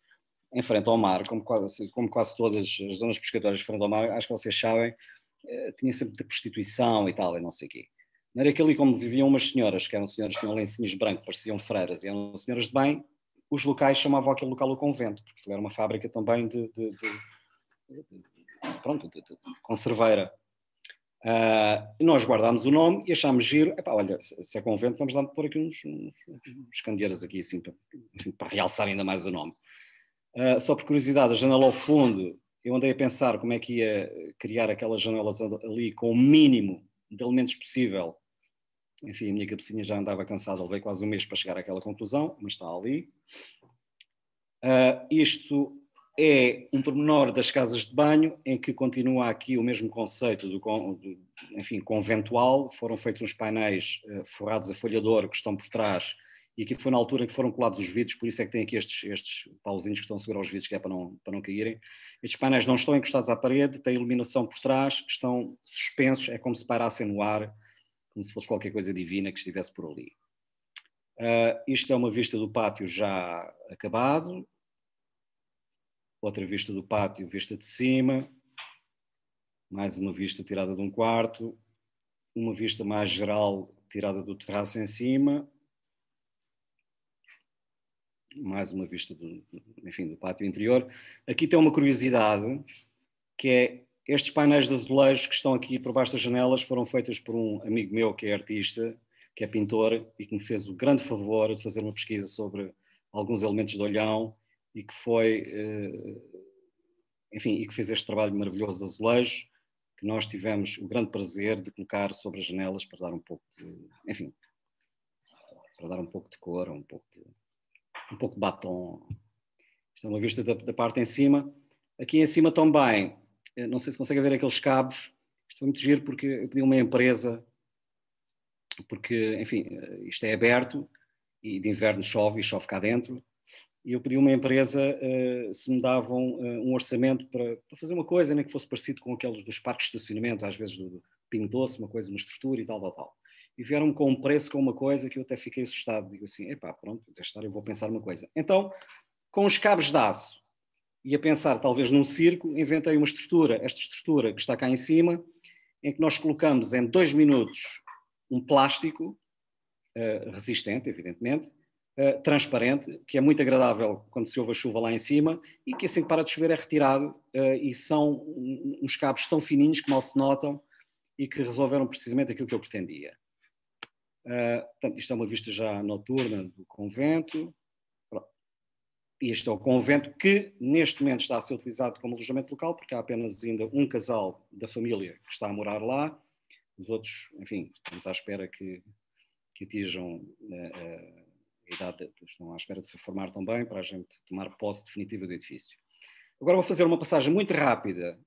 em frente ao mar, como quase todas as zonas pescatórias de frente ao mar, acho que vocês sabem, tinha sempre de prostituição e tal, e não sei o quê. Não era aquilo como viviam umas senhoras, que eram senhoras que tinham lencinhos brancos, pareciam freiras, e eram senhoras de bem, os locais chamavam aquele local o convento, porque era uma fábrica também de conserveira. Nós guardámos o nome e achámos giro, olha, se é convento, vamos lá pôr aqui uns candeeiros aqui, assim, para realçar ainda mais o nome. Só por curiosidade, a janela ao fundo, eu andei a pensar como é que ia criar aquelas janelas ali com o mínimo de elementos possível. Enfim, a minha cabecinha já andava cansada, levei quase um mês para chegar àquela conclusão, mas está ali. Isto é um pormenor das casas de banho, em que continua aqui o mesmo conceito enfim, conventual. Foram feitos uns painéis forrados a folha de ouro que estão por trás, e aqui foi na altura que foram colados os vidros, por isso é que tem aqui estes pauzinhos que estão a segurar os vidros, que é para não caírem. Estes painéis não estão encostados à parede, têm iluminação por trás, estão suspensos, é como se pairassem no ar, como se fosse qualquer coisa divina que estivesse por ali. Isto é uma vista do pátio já acabado. Outra vista do pátio, vista de cima. Mais uma vista tirada de um quarto. Uma vista mais geral tirada do terraço em cima. Mais uma vista do pátio interior. Aqui tem uma curiosidade, que é estes painéis de azulejos que estão aqui por baixo das janelas foram feitos por um amigo meu que é artista, que é pintor, e que me fez o grande favor de fazer uma pesquisa sobre alguns elementos de Olhão, e que e que fez este trabalho maravilhoso de azulejo, que nós tivemos o grande prazer de colocar sobre as janelas para dar um pouco de, para dar um pouco de cor, um pouco de batom. Isto é uma vista da parte em cima. Aqui em cima também, não sei se conseguem ver aqueles cabos. Isto foi muito giro porque eu pedi a uma empresa, porque, enfim, isto é aberto e de inverno chove cá dentro, e eu pedi a uma empresa se me davam um orçamento para fazer uma coisa, nem que fosse parecido com aqueles dos parques de estacionamento, às vezes do Pingo Doce, uma coisa, uma estrutura e tal. E vieram-me com um preço, com uma coisa que eu até fiquei assustado. Digo assim, pronto, desta hora eu vou pensar uma coisa. Então, com os cabos de aço, e a pensar talvez num circo, inventei uma estrutura, esta estrutura que está cá em cima, em que nós colocamos em 2 minutos um plástico resistente, evidentemente, transparente, que é muito agradável quando se ouve a chuva lá em cima, e que assim que para de chover é retirado, e são uns cabos tão fininhos que mal se notam e que resolveram precisamente aquilo que eu pretendia. Portanto, isto é uma vista já noturna do convento. E este é o convento que neste momento está a ser utilizado como alojamento local, porque há apenas ainda um casal da família que está a morar lá. Os outros, enfim, estamos à espera que atinjam a idade, estão à espera de se formar também, para a gente tomar posse definitiva do edifício. Agora vou fazer uma passagem muito rápida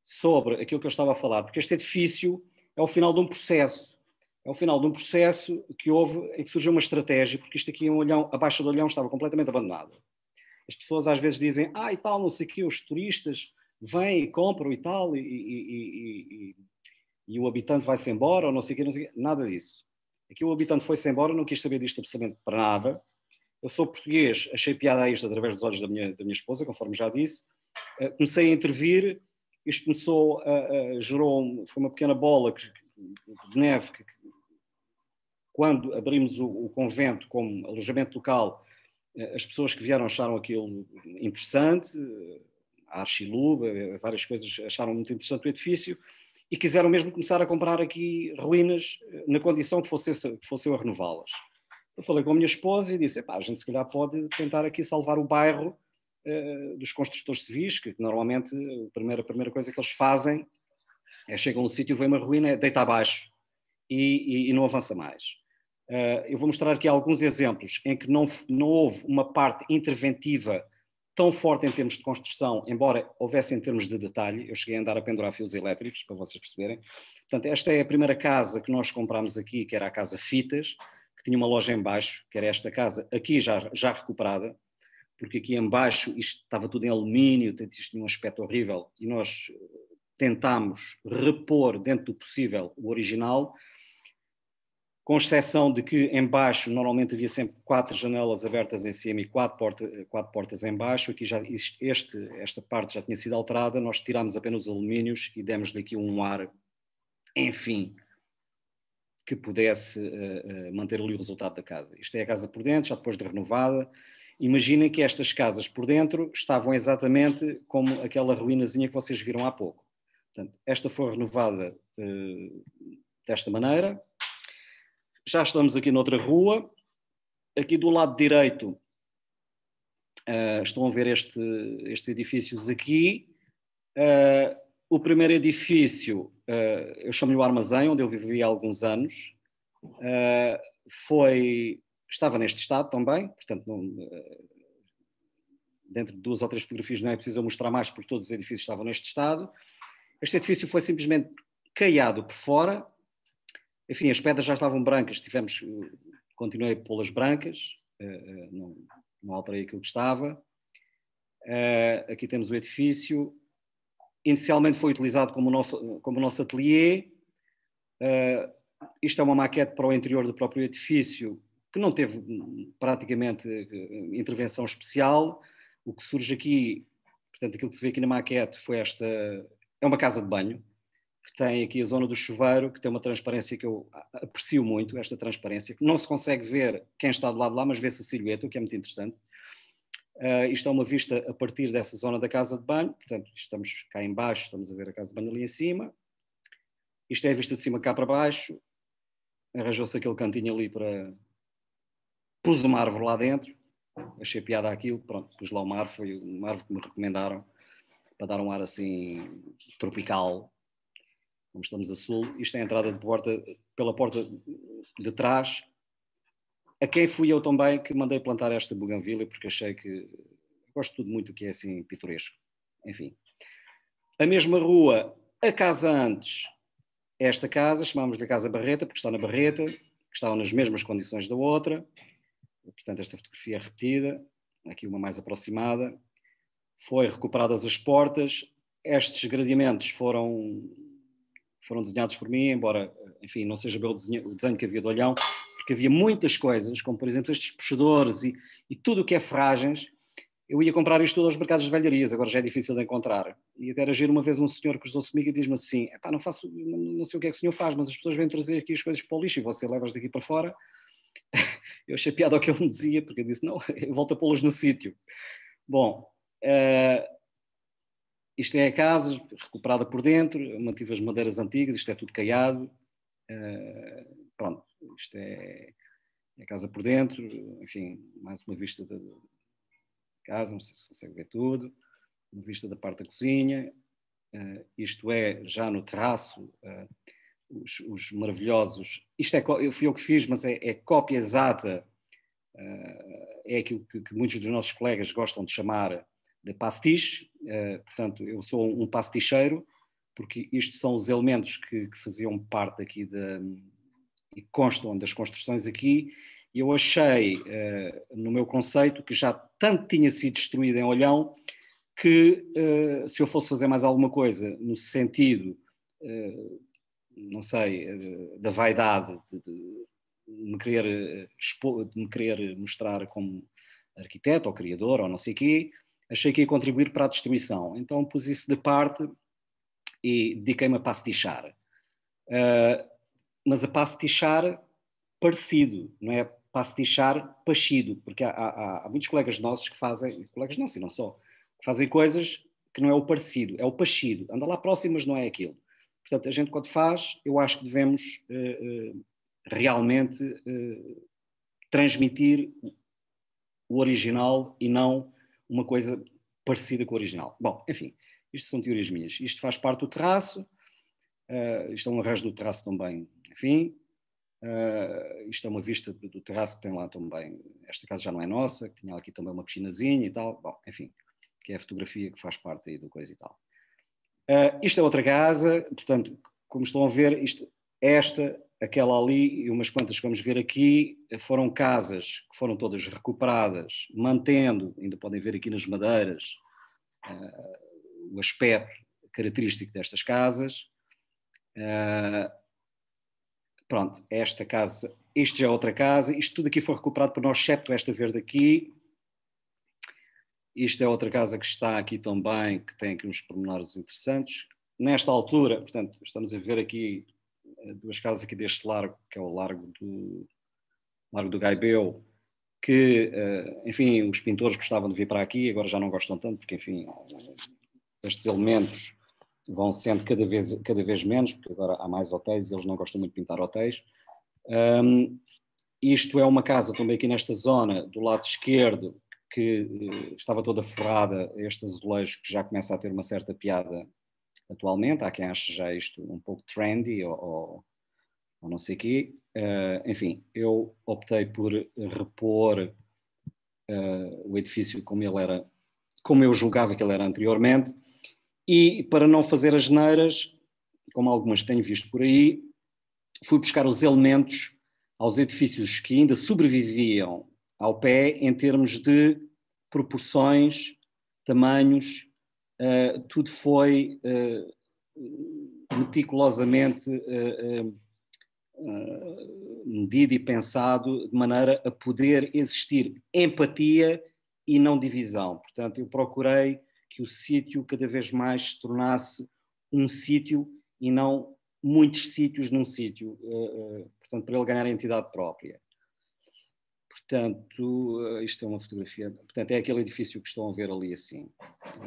sobre aquilo que eu estava a falar, porque este edifício é o final de um processo. É o final de um processo que houve, em que surgiu uma estratégia, porque isto aqui em Olhão, a Baixa de Olhão estava completamente abandonada. As pessoas às vezes dizem, e tal, não sei o quê, os turistas vêm e compram e tal, e o habitante vai-se embora, ou não sei o quê, nada disso. Aqui o habitante foi-se embora, não quis saber disto absolutamente para nada. Eu sou português, achei piada a isto através dos olhos da minha esposa, conforme já disse. Comecei a intervir, isto começou, foi uma pequena bola de neve, que quando abrimos o convento como alojamento local, as pessoas que vieram acharam aquilo interessante, a Archiluba, várias coisas acharam muito interessante o edifício, e quiseram mesmo começar a comprar aqui ruínas na condição que fosse eu a renová-las. Eu falei com a minha esposa e disse, a gente se calhar pode tentar aqui salvar o bairro dos construtores civis, que normalmente a primeira coisa que eles fazem é chegam a um sítio, vem uma ruína, deita abaixo e não avança mais. Eu vou mostrar aqui alguns exemplos em que não houve uma parte interventiva tão forte em termos de construção, embora houvesse em termos de detalhe. Eu cheguei a andar a pendurar fios elétricos, para vocês perceberem. Portanto, esta é a primeira casa que nós comprámos aqui, que era a Casa Fitas, que tinha uma loja em baixo, que era esta casa, aqui já recuperada, porque aqui em baixo isto estava tudo em alumínio, isto tinha um aspecto horrível, e nós tentámos repor dentro do possível o original. com exceção de que em baixo normalmente havia sempre 4 janelas abertas em cima e 4 portas em baixo. Aqui já esta parte já tinha sido alterada, nós tirámos apenas os alumínios e demos-lhe aqui um ar, enfim, que pudesse manter ali o resultado da casa. Isto é a casa por dentro, já depois de renovada. Imaginem que estas casas por dentro estavam exatamente como aquela ruínazinha que vocês viram há pouco. Portanto, esta foi renovada desta maneira. Já estamos aqui noutra rua. Aqui do lado direito estão a ver estes edifícios aqui. O primeiro edifício, eu chamo-lhe o armazém, onde eu vivi há alguns anos. Estava neste estado também, portanto, dentro de 2 ou 3 fotografias não é preciso eu mostrar mais, porque todos os edifícios estavam neste estado. Este edifício foi simplesmente caiado por fora. Enfim, as pedras já estavam brancas, continuei a pô-las brancas, não alterei aquilo que estava. Aqui temos o edifício. Inicialmente foi utilizado como o nosso ateliê. Isto é uma maquete para o interior do próprio edifício, que não teve praticamente intervenção especial. O que surge aqui, portanto, aquilo que se vê aqui na maquete foi é uma casa de banho, que tem aqui a zona do chuveiro, que tem uma transparência que eu aprecio muito, esta transparência, que não se consegue ver quem está do lado de lá, mas vê-se a silhueta, o que é muito interessante. Isto é uma vista a partir dessa zona da casa de banho, portanto, estamos cá em baixo, estamos a ver a casa de banho ali em cima. Isto é a vista de cima cá para baixo. Arranjou-se aquele cantinho ali para... Pus uma árvore lá dentro, achei piada àquilo, pronto, pus lá uma árvore, foi uma árvore que me recomendaram, para dar um ar assim tropical, como estamos a sul. Isto é a entrada pela porta de trás, a quem fui eu também que mandei plantar esta buganvília, porque achei que gosto de tudo muito o que é assim pitoresco. Enfim, a mesma rua, a casa antes, esta casa, chamámos-lhe a Casa Barreta, porque está na Barreta, que estava nas mesmas condições da outra. Portanto, esta fotografia é repetida, aqui uma mais aproximada. Foi recuperadas as portas. Estes gradeamentos foram desenhados por mim, embora, enfim, não seja bem o desenho que havia do olhão, porque havia muitas coisas, como por exemplo estes puxadores e tudo o que é ferragens. Eu ia comprar isto aos mercados de velharias, agora já é difícil de encontrar. E até era giro, uma vez um senhor cruzou-se comigo e diz-me assim: não sei o que é que o senhor faz, mas as pessoas vêm trazer aqui as coisas para o lixo e você leva-as daqui para fora. Eu achei piada ao que ele me dizia, porque eu disse: não, eu volto a pô-las no sítio. Bom, isto é a casa, recuperada por dentro, mantive as madeiras antigas, isto é tudo caiado. Pronto, isto é a casa por dentro, enfim, mais uma vista da casa, não sei se consegue ver tudo, uma vista da parte da cozinha. Isto é, já no terraço, os maravilhosos, isto fui eu que fiz, mas é cópia exata, é aquilo que muitos dos nossos colegas gostam de chamar de pastiche. Portanto, eu sou um pasticheiro, porque isto são os elementos que faziam parte aqui e constam das construções aqui. E eu achei, no meu conceito, que já tanto tinha sido destruído em Olhão, que se eu fosse fazer mais alguma coisa no sentido, não sei, da vaidade, de me querer mostrar como arquiteto ou criador ou não sei o quê, achei que ia contribuir para a destruição. Então pus isso de parte e dediquei-me a pastichar. Mas a pastichar parecido, não é pastichar pachido, porque há muitos colegas nossos que fazem, colegas nossos e não só, que fazem coisas que não é o parecido, é o pachido. Anda lá próximo, mas não é aquilo. Portanto, a gente quando faz, eu acho que devemos realmente transmitir o original e não uma coisa parecida com o original. Bom, enfim, isto são teorias minhas. Isto faz parte do terraço, isto é um arranjo do terraço também, enfim. Isto é uma vista do terraço que tem lá também. Esta casa já não é nossa, que tinha aqui também uma piscinazinha e tal. Bom, enfim, que é a fotografia que faz parte aí do coisa e tal. Isto é outra casa, portanto, como estão a ver, esta, aquela ali e umas quantas que vamos ver aqui, foram casas que foram todas recuperadas, mantendo, ainda podem ver aqui nas madeiras, o aspecto característico destas casas. Pronto, esta casa isto já é outra casa, isto tudo aqui foi recuperado por nós, excepto esta verde aqui. Isto é outra casa que está aqui também, que tem aqui uns pormenores interessantes. Nesta altura, portanto, estamos a ver aqui duas casas aqui deste largo, que é o Largo do Gaibeu, que, enfim, os pintores gostavam de vir para aqui, agora já não gostam tanto, porque, enfim, estes elementos vão sendo cada vez menos, porque agora há mais hotéis e eles não gostam muito de pintar hotéis. Isto é uma casa também aqui nesta zona, do lado esquerdo, que estava toda forrada, este azulejo que já começa a ter uma certa piada atualmente. Há quem ache já isto um pouco trendy ou não sei o quê. Enfim, eu optei por repor o edifício como ele era, como eu julgava que ele era anteriormente, e para não fazer as neiras, como algumas que tenho visto por aí, fui buscar os elementos aos edifícios que ainda sobreviviam ao pé em termos de proporções, tamanhos, tudo foi meticulosamente medido e pensado de maneira a poder existir empatia e não divisão. Portanto, eu procurei que o sítio cada vez mais se tornasse um sítio e não muitos sítios num sítio, portanto, para ele ganhar a entidade própria. Portanto, isto é uma fotografia, portanto, é aquele edifício que estão a ver ali assim.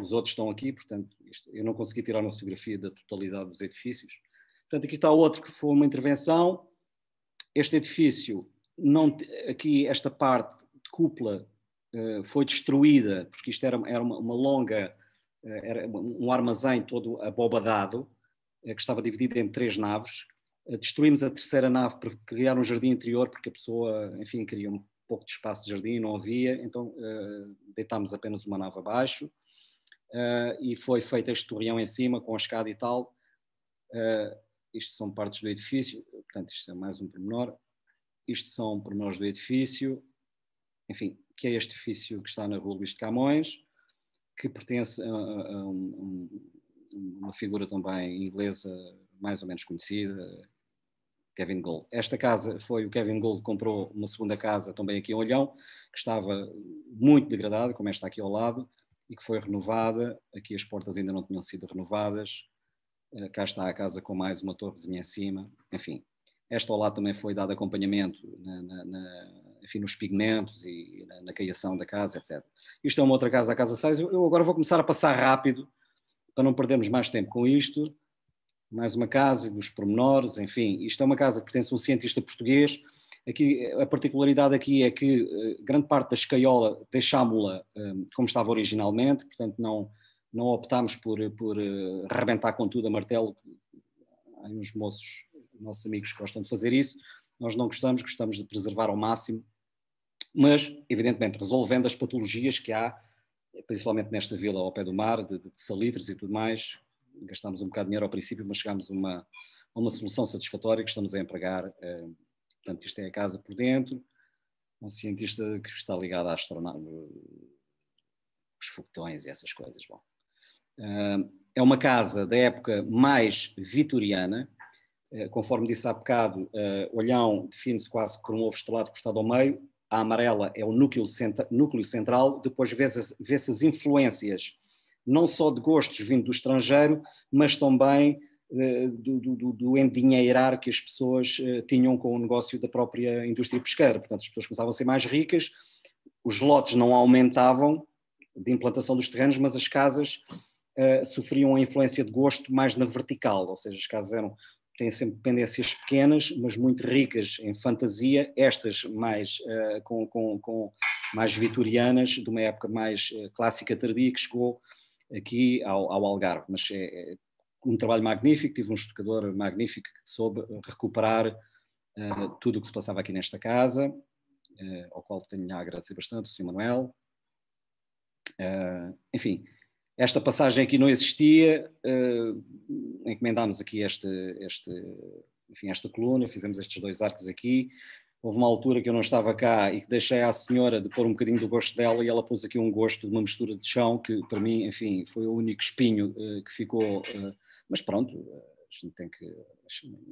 Os outros estão aqui, portanto, eu não consegui tirar uma fotografia da totalidade dos edifícios. Portanto, aqui está outro que foi uma intervenção. Este edifício, aqui esta parte de cúpula foi destruída, porque isto era uma longa, era um armazém todo abobadado, que estava dividido em 3 naves. Destruímos a terceira nave para criar um jardim interior, porque a pessoa, enfim, queria um pouco de espaço de jardim, não havia, então deitámos apenas uma nave abaixo e foi feito este torreão em cima com a escada e tal. Isto são partes do edifício, portanto isto é mais um pormenor. Isto são pormenores do edifício, enfim, que é este edifício que está na Rua Luís de Camões, que pertence a uma figura também inglesa mais ou menos conhecida, Kevin Gould. Esta casa foi o Kevin Gould que comprou uma segunda casa também aqui em Olhão, que estava muito degradada, como esta aqui ao lado, e que foi renovada. Aqui as portas ainda não tinham sido renovadas. Cá está a casa com mais uma torrezinha em cima. Enfim, esta ao lado também foi dado acompanhamento enfim, nos pigmentos e na caiação da casa, etc. Isto é uma outra casa, a Casa 6. Eu agora vou começar a passar rápido, para não perdermos mais tempo com isto. Mais uma casa dos pormenores, enfim, isto é uma casa que pertence a um cientista português. Aqui, a particularidade aqui é que grande parte da escaiola deixámo-la como estava originalmente, portanto não optámos por arrebentar com tudo a martelo. Há uns moços, nossos amigos, que gostam de fazer isso. Nós não gostamos de preservar ao máximo, mas evidentemente resolvendo as patologias que há, principalmente nesta vila ao pé do mar, de salitres e tudo mais. Gastámos um bocado de dinheiro ao princípio, mas chegámos a uma solução satisfatória que estamos a empregar. Portanto, isto é a casa por dentro, um cientista que está ligado à astronomia, os foguetões e essas coisas. Bom, é uma casa da época mais vitoriana, conforme disse há bocado, Olhão define-se quase por um ovo estrelado cortado ao meio, a amarela é o núcleo central, depois vê-se as influências não só de gostos vindo do estrangeiro, mas também do endinheirar que as pessoas tinham com o negócio da própria indústria pesqueira. Portanto, as pessoas começavam a ser mais ricas, os lotes não aumentavam de implantação dos terrenos, mas as casas sofriam a influência de gosto mais na vertical, ou seja, as casas têm sempre dependências pequenas, mas muito ricas em fantasia, estas mais mais vitorianas, de uma época mais clássica tardia, que chegou aqui ao Algarve. Mas é um trabalho magnífico, tive um estucador magnífico que soube recuperar tudo o que se passava aqui nesta casa, ao qual tenho a agradecer bastante, o Sr. Manuel. Enfim, esta passagem aqui não existia, encomendámos aqui esta coluna, fizemos estes 2 arcos aqui. Houve uma altura que eu não estava cá e que deixei à senhora de pôr um bocadinho do gosto dela, e ela pôs aqui um gosto de uma mistura de chão que para mim, enfim, foi o único espinho que ficou, mas pronto, a gente tem que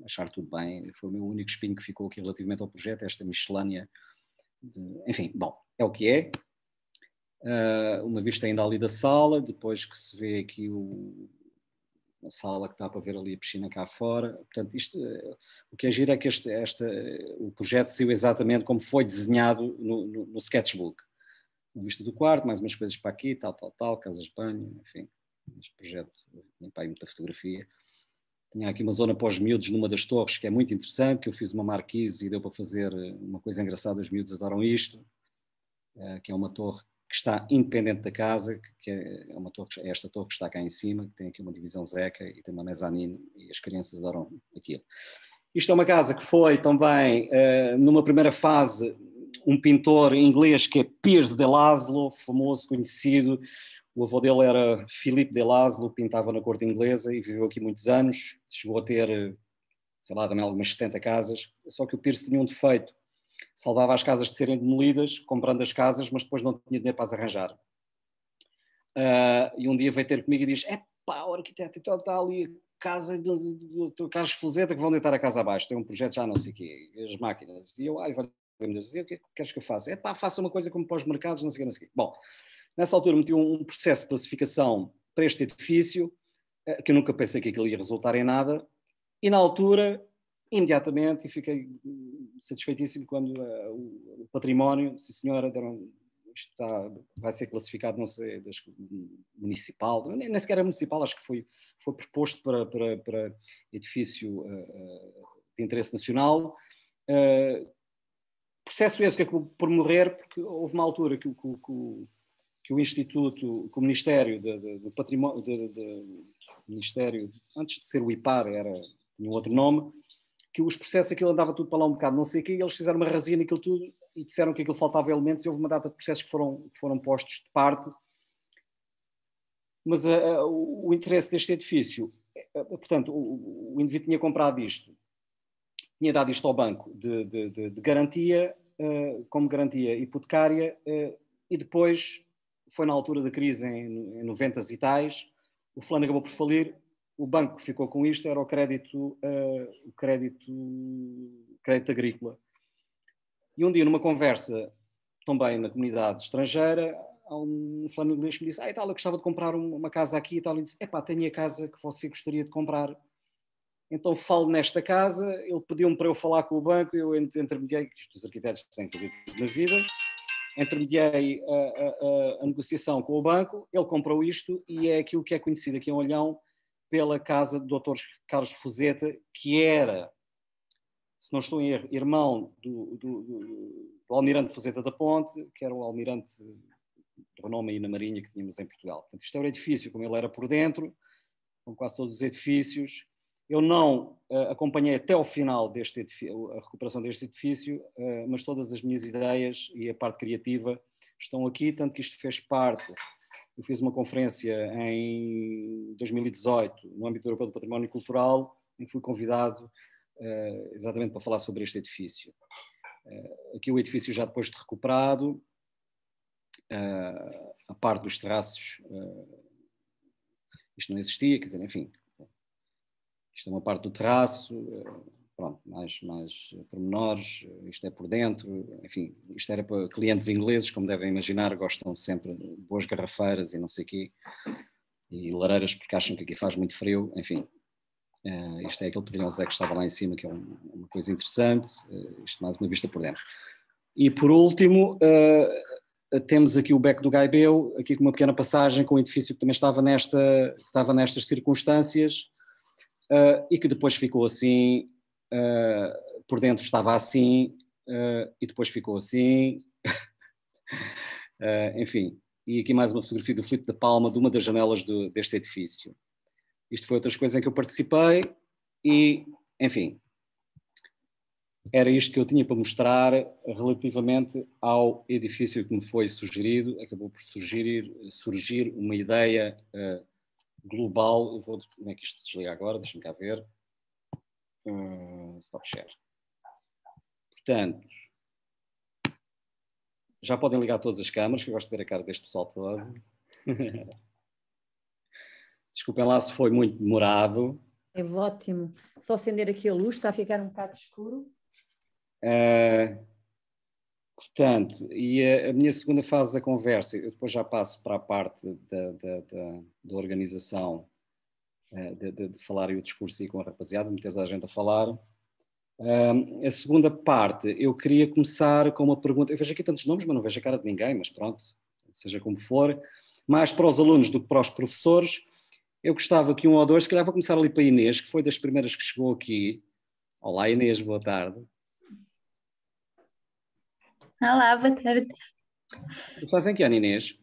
achar tudo bem. Foi o meu único espinho que ficou aqui relativamente ao projeto, esta miscelânea. Enfim, bom, é o que é. Uma vista ainda ali da sala, depois que se vê aqui a sala que está para ver ali a piscina cá fora. Portanto, o que é giro é que o projeto saiu exatamente como foi desenhado no sketchbook. Uma vista do quarto, mais umas coisas para aqui, tal, casas de banho, enfim. Este projeto tem para aí muita fotografia. Tinha aqui uma zona para os miúdos numa das torres, que é muito interessante, que eu fiz uma marquise e deu para fazer uma coisa engraçada, os miúdos adoram isto, que é uma torre que está independente da casa, que é uma torre, é esta torre que está cá em cima, que tem aqui uma divisão Zeca e tem uma mezanine, e as crianças adoram aquilo. Isto é uma casa que foi também, numa primeira fase, um pintor inglês que é Piers de Laszlo, famoso, conhecido. O avô dele era Philippe de Laszlo, pintava na corte inglesa e viveu aqui muitos anos. Chegou a ter, sei lá, também algumas 70 casas. Só que o Piers tinha um defeito. Salvava as casas de serem demolidas, comprando as casas, mas depois não tinha dinheiro para as arranjar. E um dia veio ter comigo e diz: epá, o arquiteto, então está ali a casa do Carlos Fuzeta que vão deitar a casa abaixo. Tem um projeto já não sei o quê, as máquinas. E eu, o que queres que eu faça? Epá, faça uma coisa como para os mercados, não sei o quê, não sei o quê. Bom, nessa altura meti um processo de classificação para este edifício, que eu nunca pensei que aquilo ia resultar em nada, e na altura, imediatamente, e fiquei satisfeitíssimo quando o património, sim senhora, isto vai ser classificado, não sei, municipal, nem sequer é municipal, acho que foi proposto para edifício de interesse nacional. Processo esse que acabou por morrer, porque houve uma altura que o Instituto, que o Ministério do Património, Ministério, antes de ser o IPAR, tinha um outro nome, que os processos, aquilo andava tudo para lá um bocado, não sei o quê, e eles fizeram uma razia naquilo tudo e disseram que aquilo faltava elementos, e houve uma data de processos que foram postos de parte. Mas o interesse deste edifício, portanto, o indivíduo tinha comprado isto, tinha dado isto ao banco de garantia, como garantia hipotecária, e depois foi na altura da crise em 90 e tais, o fulano acabou por falir, o banco que ficou com isto era o crédito agrícola. E um dia, numa conversa também na comunidade estrangeira, há um fulano inglês que me disse: tal, eu gostava de comprar uma casa aqui e tal, e disse: tenho a casa que você gostaria de comprar. Então falo nesta casa, ele pediu-me para eu falar com o banco, eu intermediei, que os arquitetos têm que fazer tudo na vida, intermediei a negociação com o banco, ele comprou isto e é aquilo que é conhecido aqui em Olhão pela casa do Dr. Carlos Fuzeta, que era, se não estou em erro, irmão do almirante Fuzeta da Ponte, que era o almirante de renome aí na Marinha que tínhamos em Portugal. Portanto, isto era o edifício, como ele era por dentro, como quase todos os edifícios. Eu não acompanhei até ao final a recuperação deste edifício, mas todas as minhas ideias e a parte criativa estão aqui, tanto que isto fez parte. Eu fiz uma conferência em 2018, no âmbito europeu do património cultural, em que fui convidado exatamente para falar sobre este edifício. Aqui o edifício já depois de recuperado, a parte dos terraços, isto não existia, quer dizer, enfim, isto é uma parte do terraço, pronto, mais pormenores, isto é por dentro, enfim, isto era para clientes ingleses, como devem imaginar, gostam sempre de boas garrafeiras e não sei o quê, e lareiras porque acham que aqui faz muito frio, enfim, isto é aquele terreno Zé que estava lá em cima, que é uma coisa interessante, isto mais uma vista por dentro. E por último, temos aqui o Beco do Gaibeu, aqui com uma pequena passagem com o edifício que também estava nestas circunstâncias, e que depois ficou assim, por dentro estava assim, e depois ficou assim, enfim, e aqui mais uma fotografia do Filipe da Palma, de uma das janelas deste edifício. Isto foi outras coisas em que eu participei e, enfim, era isto que eu tinha para mostrar relativamente ao edifício que me foi sugerido. Acabou por surgir uma ideia global. Como é que isto desliga agora? Deixa-me cá ver. Stop share. Portanto, já podem ligar todas as câmaras, que eu gosto de ver a cara deste pessoal todo. Desculpem lá se foi muito demorado. É ótimo. Só acender aqui a luz, está a ficar um bocado escuro. Portanto, e a minha segunda fase da conversa, eu depois já passo para a parte da organização, de falar e o discurso aí com a rapaziada, meter toda a gente a falar. A segunda parte, eu queria começar com uma pergunta. Eu vejo aqui tantos nomes, mas não vejo a cara de ninguém, mas pronto, seja como for. Mais para os alunos do que para os professores. Eu gostava que um ou dois, se calhar vou começar ali para a Inês, que foi das primeiras que chegou aqui. Olá Inês, boa tarde. Olá, boa tarde. Tu estás em que ano, Inês?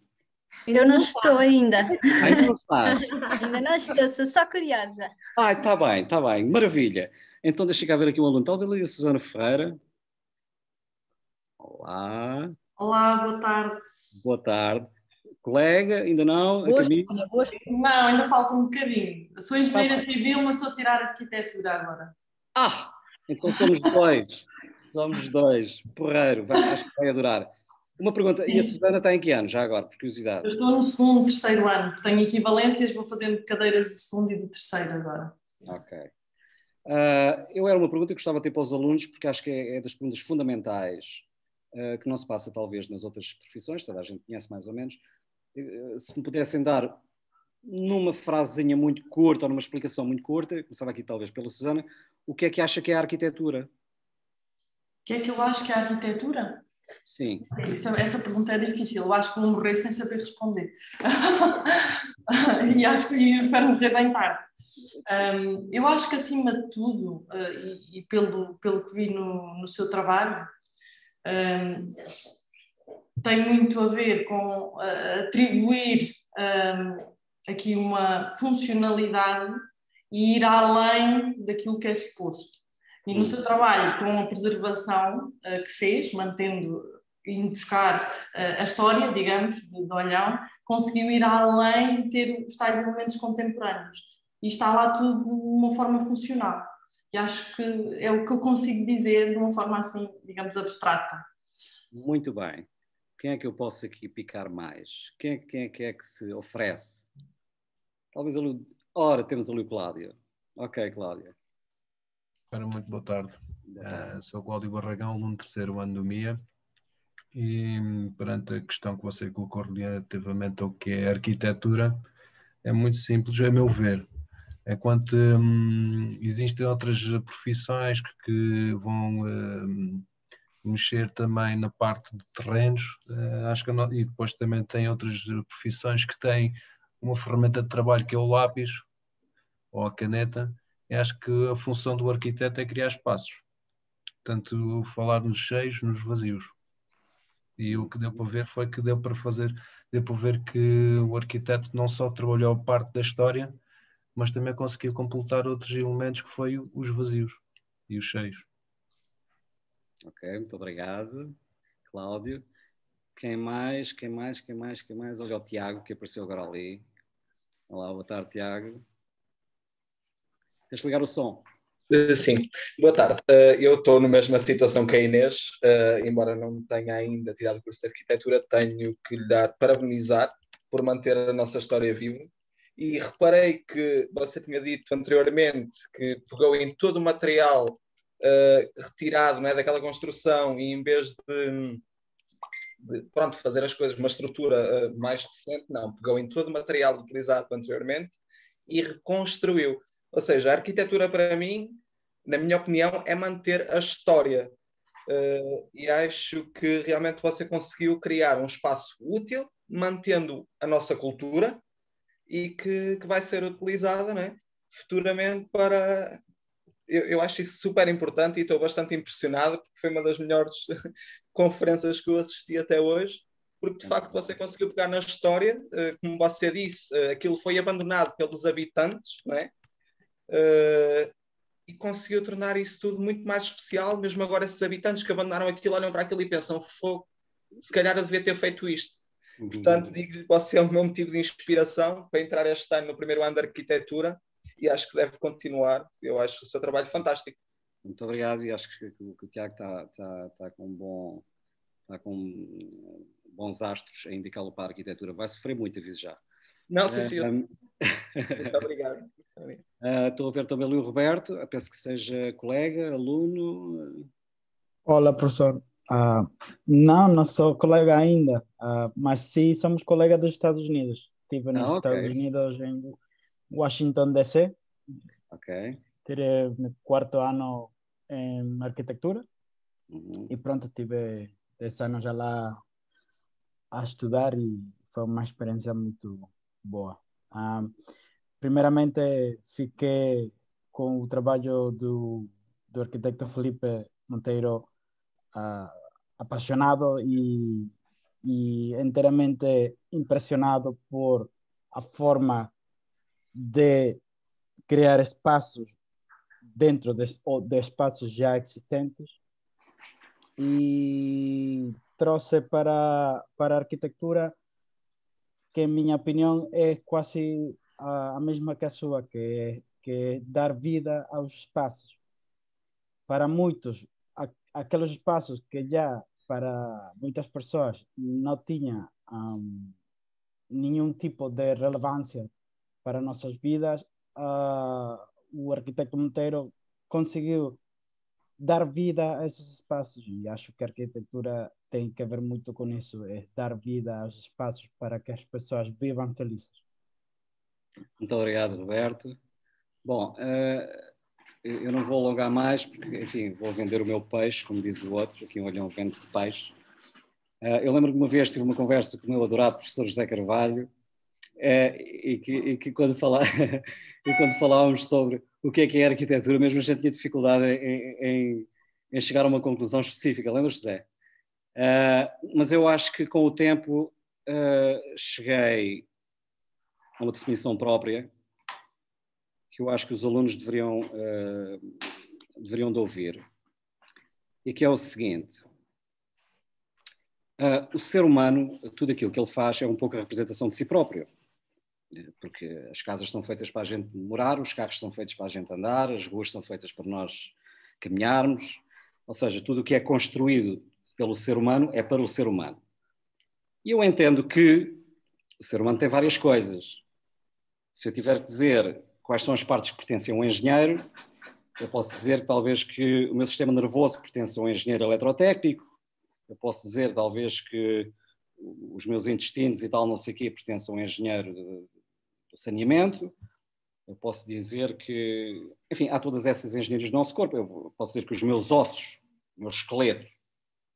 Eu não estou ainda. Ainda não estás? Ainda não estou, sou só curiosa. Está bem, maravilha. Então deixa cá ver aqui um aluno. Talvez ali a Susana Ferreira. Olá. Olá, boa tarde. Boa tarde. Colega, ainda não? Boa A caminho? escolha, boa escolha. Não, ainda falta um bocadinho. Sou engenheira civil, mas estou a tirar arquitetura agora. Então somos dois. Somos dois. Porreiro. Acho que vai adorar. Uma pergunta. E a Susana está em que ano, já agora, por curiosidade? Eu estou no segundo, terceiro ano, porque tenho equivalências, vou fazendo cadeiras do segundo e do terceiro agora. Ok. Eu era uma pergunta que gostava de ter para os alunos, porque acho que é das perguntas fundamentais que não se passa talvez nas outras profissões, toda a gente conhece mais ou menos. Se me pudessem dar numa frasezinha muito curta ou numa explicação muito curta, começava aqui talvez pela Susana, o que é que acha que é a arquitetura? O que é que eu acho que é a arquitetura? Sim. Essa pergunta é difícil, eu acho que vou morrer sem saber responder. E acho que espero morrer bem tarde. Eu acho que acima de tudo, e pelo que vi no seu trabalho, tem muito a ver com atribuir aqui uma funcionalidade e ir além daquilo que é suposto. E no seu trabalho com a preservação que fez, mantendo, indo buscar a história, digamos, de Olhão, conseguiu ir além de ter os tais elementos contemporâneos. E está lá tudo de uma forma funcional. E acho que é o que eu consigo dizer de uma forma assim, digamos, abstrata. Muito bem. Quem é que eu posso aqui picar mais? Quem é que se oferece? Talvez ali... Ora, temos ali o Cláudio. Ok, Cláudio. Muito boa tarde. Sou Cláudio Barragão, aluno do terceiro ano do MIA, e perante a questão que você colocou relativamente ao que é arquitetura, é muito simples, a meu ver. Enquanto existem outras profissões que vão mexer também na parte de terrenos, acho que e depois também tem outras profissões que têm uma ferramenta de trabalho que é o lápis ou a caneta. Eu acho que a função do arquiteto é criar espaços, tanto falar nos cheios, nos vazios. E o que deu para ver foi que deu para ver que o arquiteto não só trabalhou a parte da história, mas também conseguiu completar outros elementos que foi os vazios e os cheios. Ok, muito obrigado, Cláudio. Quem mais? Olha o Tiago, que apareceu agora ali. Olá, boa tarde, Tiago. Queres ligar o som? Sim, boa tarde. Eu estou na mesma situação que a Inês, embora não tenha ainda tirado o curso de arquitetura, tenho que lhe parabenizar por manter a nossa história viva. E reparei que você tinha dito anteriormente que pegou em todo o material retirado, não é, daquela construção, e em vez de fazer as coisas uma estrutura mais recente, não, pegou em todo o material utilizado anteriormente e reconstruiu. Ou seja, a arquitetura para mim, na minha opinião, é manter a história. E acho que realmente você conseguiu criar um espaço útil, mantendo a nossa cultura e que vai ser utilizada, não é, futuramente para... Eu acho isso super importante e estou bastante impressionado, porque foi uma das melhores conferências que eu assisti até hoje, porque de facto você conseguiu pegar na história, como você disse, aquilo foi abandonado pelos habitantes, não é? E conseguiu tornar isso tudo muito mais especial. Mesmo agora esses habitantes que abandonaram aquilo olham para aquilo e pensam, se calhar eu devia ter feito isto. Portanto, digo-lhe que você é o meu motivo de inspiração para entrar este ano no primeiro ano de arquitetura e acho que deve continuar. Eu acho o seu trabalho fantástico. Muito obrigado, e acho que o Tiago está com bons astros a indicá-lo para a arquitetura. Vai sofrer muito, aviso já. Não, sim. Muito obrigado. Estou a ver também ali o Roberto, penso que seja colega, aluno. Olá, professor. Não sou colega ainda, mas sim somos colegas dos Estados Unidos. Estive nos Estados Ok, Unidos, em Washington, D.C. ok. Tirei meu quarto ano em arquitetura Uhum. e pronto, tive 10 anos já lá a estudar e foi uma experiência muito boa. Ah, Primeiramente, fiquei com o trabalho do arquiteto Felipe Monteiro, ah, apaixonado e inteiramente impressionado por a forma de criar espaços dentro de espaços já existentes e trouxe para a arquitetura que, em minha opinião, é quase a mesma que a sua, que é dar vida aos espaços. Para muitos, aqueles espaços que já para muitas pessoas não tinha nenhum tipo de relevância para nossas vidas, o arquiteto Monteiro conseguiu dar vida a esses espaços e acho que a arquitetura tem que ver muito com isso, é dar vida aos espaços para que as pessoas vivam felizes. Muito obrigado, Roberto. Bom, eu não vou alongar mais, porque, enfim, vou vender o meu peixe, como diz o outro, aqui em Olhão vende-se peixe. Eu lembro que uma vez tive uma conversa com o meu adorado professor José Carvalho, e que quando falávamos sobre o que é arquitetura, mesmo a gente tinha dificuldade em chegar a uma conclusão específica. Lembras, José? Mas eu acho que com o tempo cheguei a uma definição própria que eu acho que os alunos deveriam de ouvir, e que é o seguinte: o ser humano, tudo aquilo que ele faz é um pouco a representação de si próprio, porque as casas são feitas para a gente morar, os carros são feitos para a gente andar, as ruas são feitas para nós caminharmos, ou seja, tudo o que é construído pelo ser humano é para o ser humano. E eu entendo que o ser humano tem várias coisas. Se eu tiver que dizer quais são as partes que pertencem a um engenheiro, eu posso dizer talvez que o meu sistema nervoso pertence a um engenheiro eletrotécnico, eu posso dizer talvez que os meus intestinos e tal, não sei o quê, pertencem a um engenheiro do saneamento, eu posso dizer que, enfim, há todas essas engenharias do nosso corpo, eu posso dizer que os meus ossos, o meu esqueleto,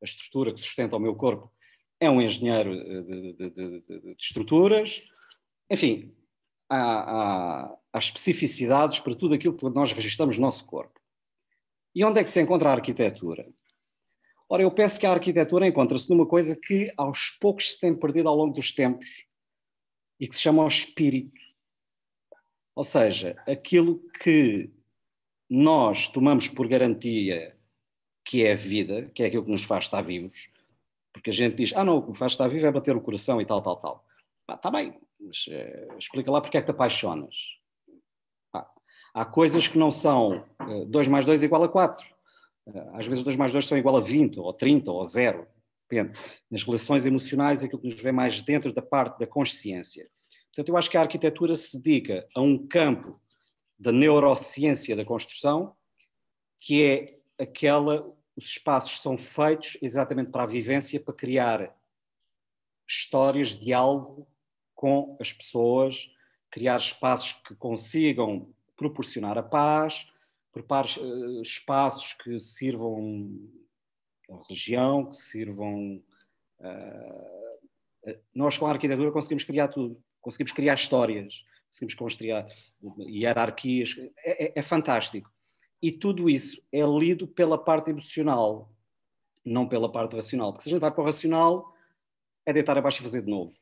a estrutura que sustenta o meu corpo, é um engenheiro de estruturas, enfim, há especificidades para tudo aquilo que nós registramos no nosso corpo. E onde é que se encontra a arquitetura? Ora, eu penso que a arquitetura encontra-se numa coisa que aos poucos se tem perdido ao longo dos tempos e que se chama o espírito. Ou seja, aquilo que nós tomamos por garantia que é a vida, que é aquilo que nos faz estar vivos, porque a gente diz, não, o que me faz estar vivo é bater o coração e tal, tal, tal. Está bem, mas explica lá porque é que te apaixonas. Há coisas que não são 2 mais 2 igual a 4. Às vezes 2 mais 2 são igual a 20, ou 30, ou 0. Depende. Nas relações emocionais, aquilo que nos vê mais dentro da parte da consciência. Portanto, eu acho que a arquitetura se dedica a um campo da neurociência da construção, que é os espaços são feitos exatamente para a vivência, para criar histórias de diálogo com as pessoas, criar espaços que consigam proporcionar a paz, preparar espaços que sirvam a religião, que sirvam... Nós com a arquitetura conseguimos criar tudo, conseguimos criar histórias, conseguimos construir hierarquias, é fantástico. E tudo isso é lido pela parte emocional, não pela parte racional, porque se a gente vai para o racional é deitar abaixo e fazer de novo.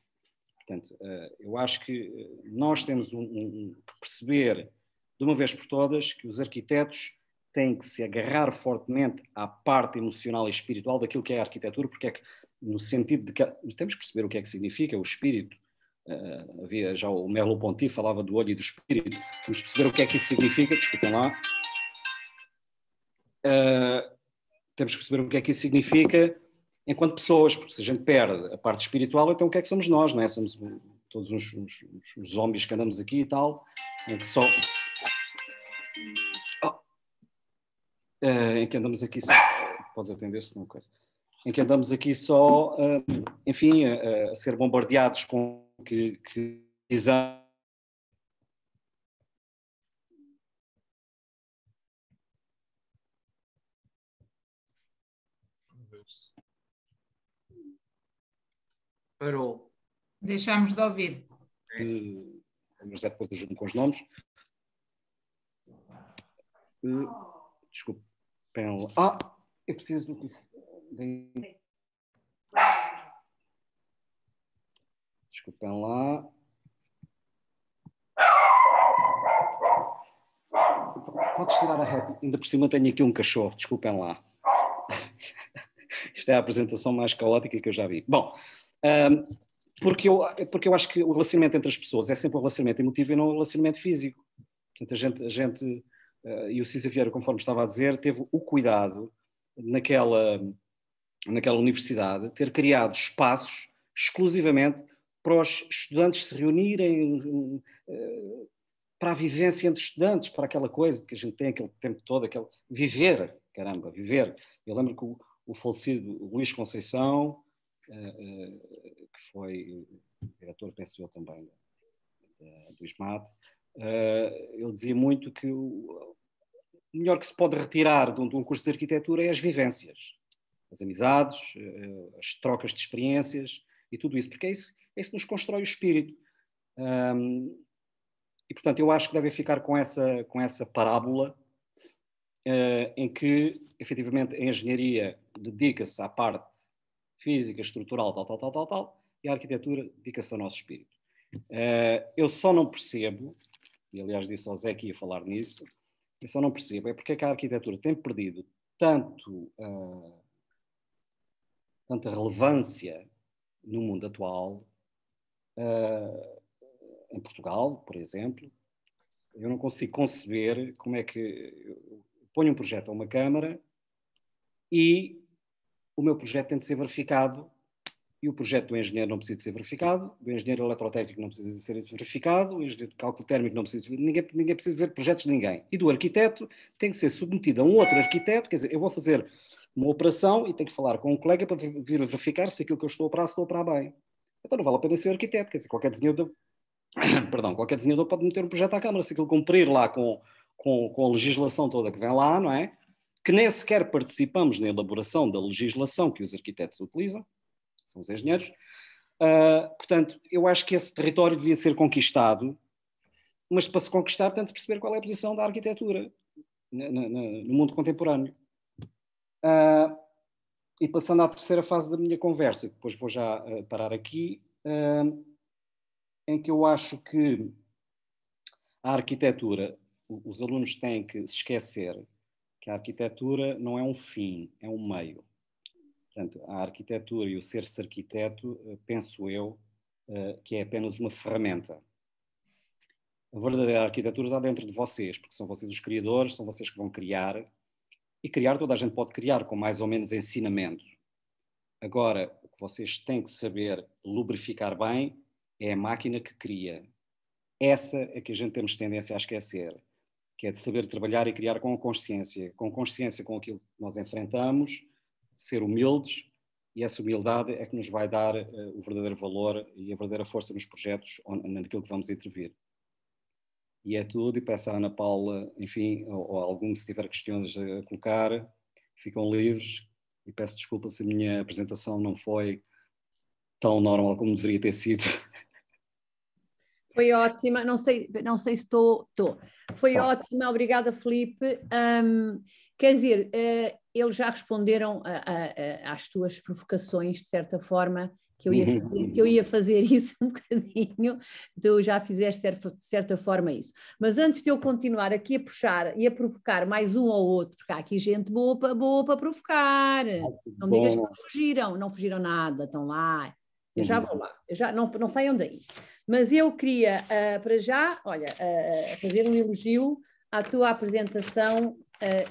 Portanto, eu acho que nós temos que perceber de uma vez por todas que os arquitetos têm que se agarrar fortemente à parte emocional e espiritual daquilo que é a arquitetura, porque é que, no sentido de que temos que perceber o que é que significa o espírito. Havia já o Merleau-Ponty falava do olho e do espírito, temos que perceber o que é que isso significa, desculpem lá. Temos que perceber o que é que isso significa enquanto pessoas, porque se a gente perde a parte espiritual, então o que é que somos nós, não é? Somos todos os zombies que andamos aqui e tal, em que só... em que andamos aqui só... Podes atender-se, não coisa. Em que andamos aqui só, enfim, a ser bombardeados com que visão. Parou. Deixámos de ouvir. O José depois ajuda-me com os nomes. Desculpe. Eu preciso do... Desculpem lá. Podes tirar a rap. Ainda por cima tenho aqui um cachorro. Desculpem lá. Isto é a apresentação mais caótica que eu já vi. Bom, porque eu acho que o relacionamento entre as pessoas é sempre um relacionamento emotivo e não um relacionamento físico. Portanto, a gente e o Cisa Vieira, conforme estava a dizer, teve o cuidado naquela universidade ter criado espaços exclusivamente para os estudantes se reunirem, para a vivência entre estudantes, para aquela coisa que a gente tem aquele tempo todo, viver. Eu lembro que o falecido Luís Conceição, que foi diretor, penso eu também, do SMAT, ele dizia muito que o melhor que se pode retirar de um curso de arquitetura é as vivências, as amizades, as trocas de experiências e tudo isso, porque é isso que nos constrói o espírito. E, portanto, eu acho que devem ficar com essa parábola em que, efetivamente, a engenharia dedica-se à parte física, estrutural, tal, e a arquitetura dedica-se ao nosso espírito. Eu só não percebo, e aliás disse ao Zé que ia falar nisso, eu só não percebo é porque é que a arquitetura tem perdido tanta relevância no mundo atual, em Portugal, por exemplo. Eu não consigo conceber como é que eu ponho um projeto a uma Câmara e o meu projeto tem de ser verificado e o projeto do engenheiro não precisa de ser verificado, do engenheiro eletrotécnico não precisa de ser verificado, o engenheiro de cálculo térmico não precisa de ninguém precisa ver projetos de ninguém. E do arquiteto tem que ser submetido a um outro arquiteto, quer dizer, eu vou fazer uma operação e tenho que falar com um colega para vir verificar se aquilo que eu estou a operar bem. Então não vale a pena ser arquiteto, quer dizer, qualquer desenhador pode meter um projeto à Câmara, se aquilo cumprir lá com a legislação toda que vem lá, não é? Que nem sequer participamos na elaboração da legislação que os arquitetos utilizam, são os engenheiros. Portanto, eu acho que esse território devia ser conquistado, mas para se conquistar tem de se perceber qual é a posição da arquitetura no mundo contemporâneo. E passando à terceira fase da minha conversa, que depois vou já parar aqui, em que eu acho que a arquitetura, os alunos têm que se esquecer que a arquitetura não é um fim, é um meio. Portanto, a arquitetura e o ser-se arquiteto, penso eu, que é apenas uma ferramenta. A verdadeira arquitetura está dentro de vocês, porque são vocês os criadores, são vocês que vão criar. E criar, toda a gente pode criar com mais ou menos ensinamento. Agora, o que vocês têm que saber lubrificar bem é a máquina que cria. Essa é que a gente temos tendência a esquecer, que é de saber trabalhar e criar com consciência com aquilo que nós enfrentamos, ser humildes, e essa humildade é que nos vai dar o verdadeiro valor e a verdadeira força nos projetos naquilo que vamos intervir. E é tudo, e peço à Ana Paula, enfim, ou algum, se tiver questões a colocar, ficam livres, e peço desculpa se a minha apresentação não foi tão normal como deveria ter sido. Foi ótima, não sei se estou. Foi ótima, obrigada, Filipe. Quer dizer, eles já responderam às tuas provocações, de certa forma, que eu ia fazer isso um bocadinho, tu já fizeste de certa forma isso. Mas antes de eu continuar aqui a puxar e a provocar mais um ou outro, porque há aqui gente boa para provocar, não me digas que não fugiram nada, estão lá. Eu já vou lá, não saiam daí. Mas eu queria, para já, olha, fazer um elogio à tua apresentação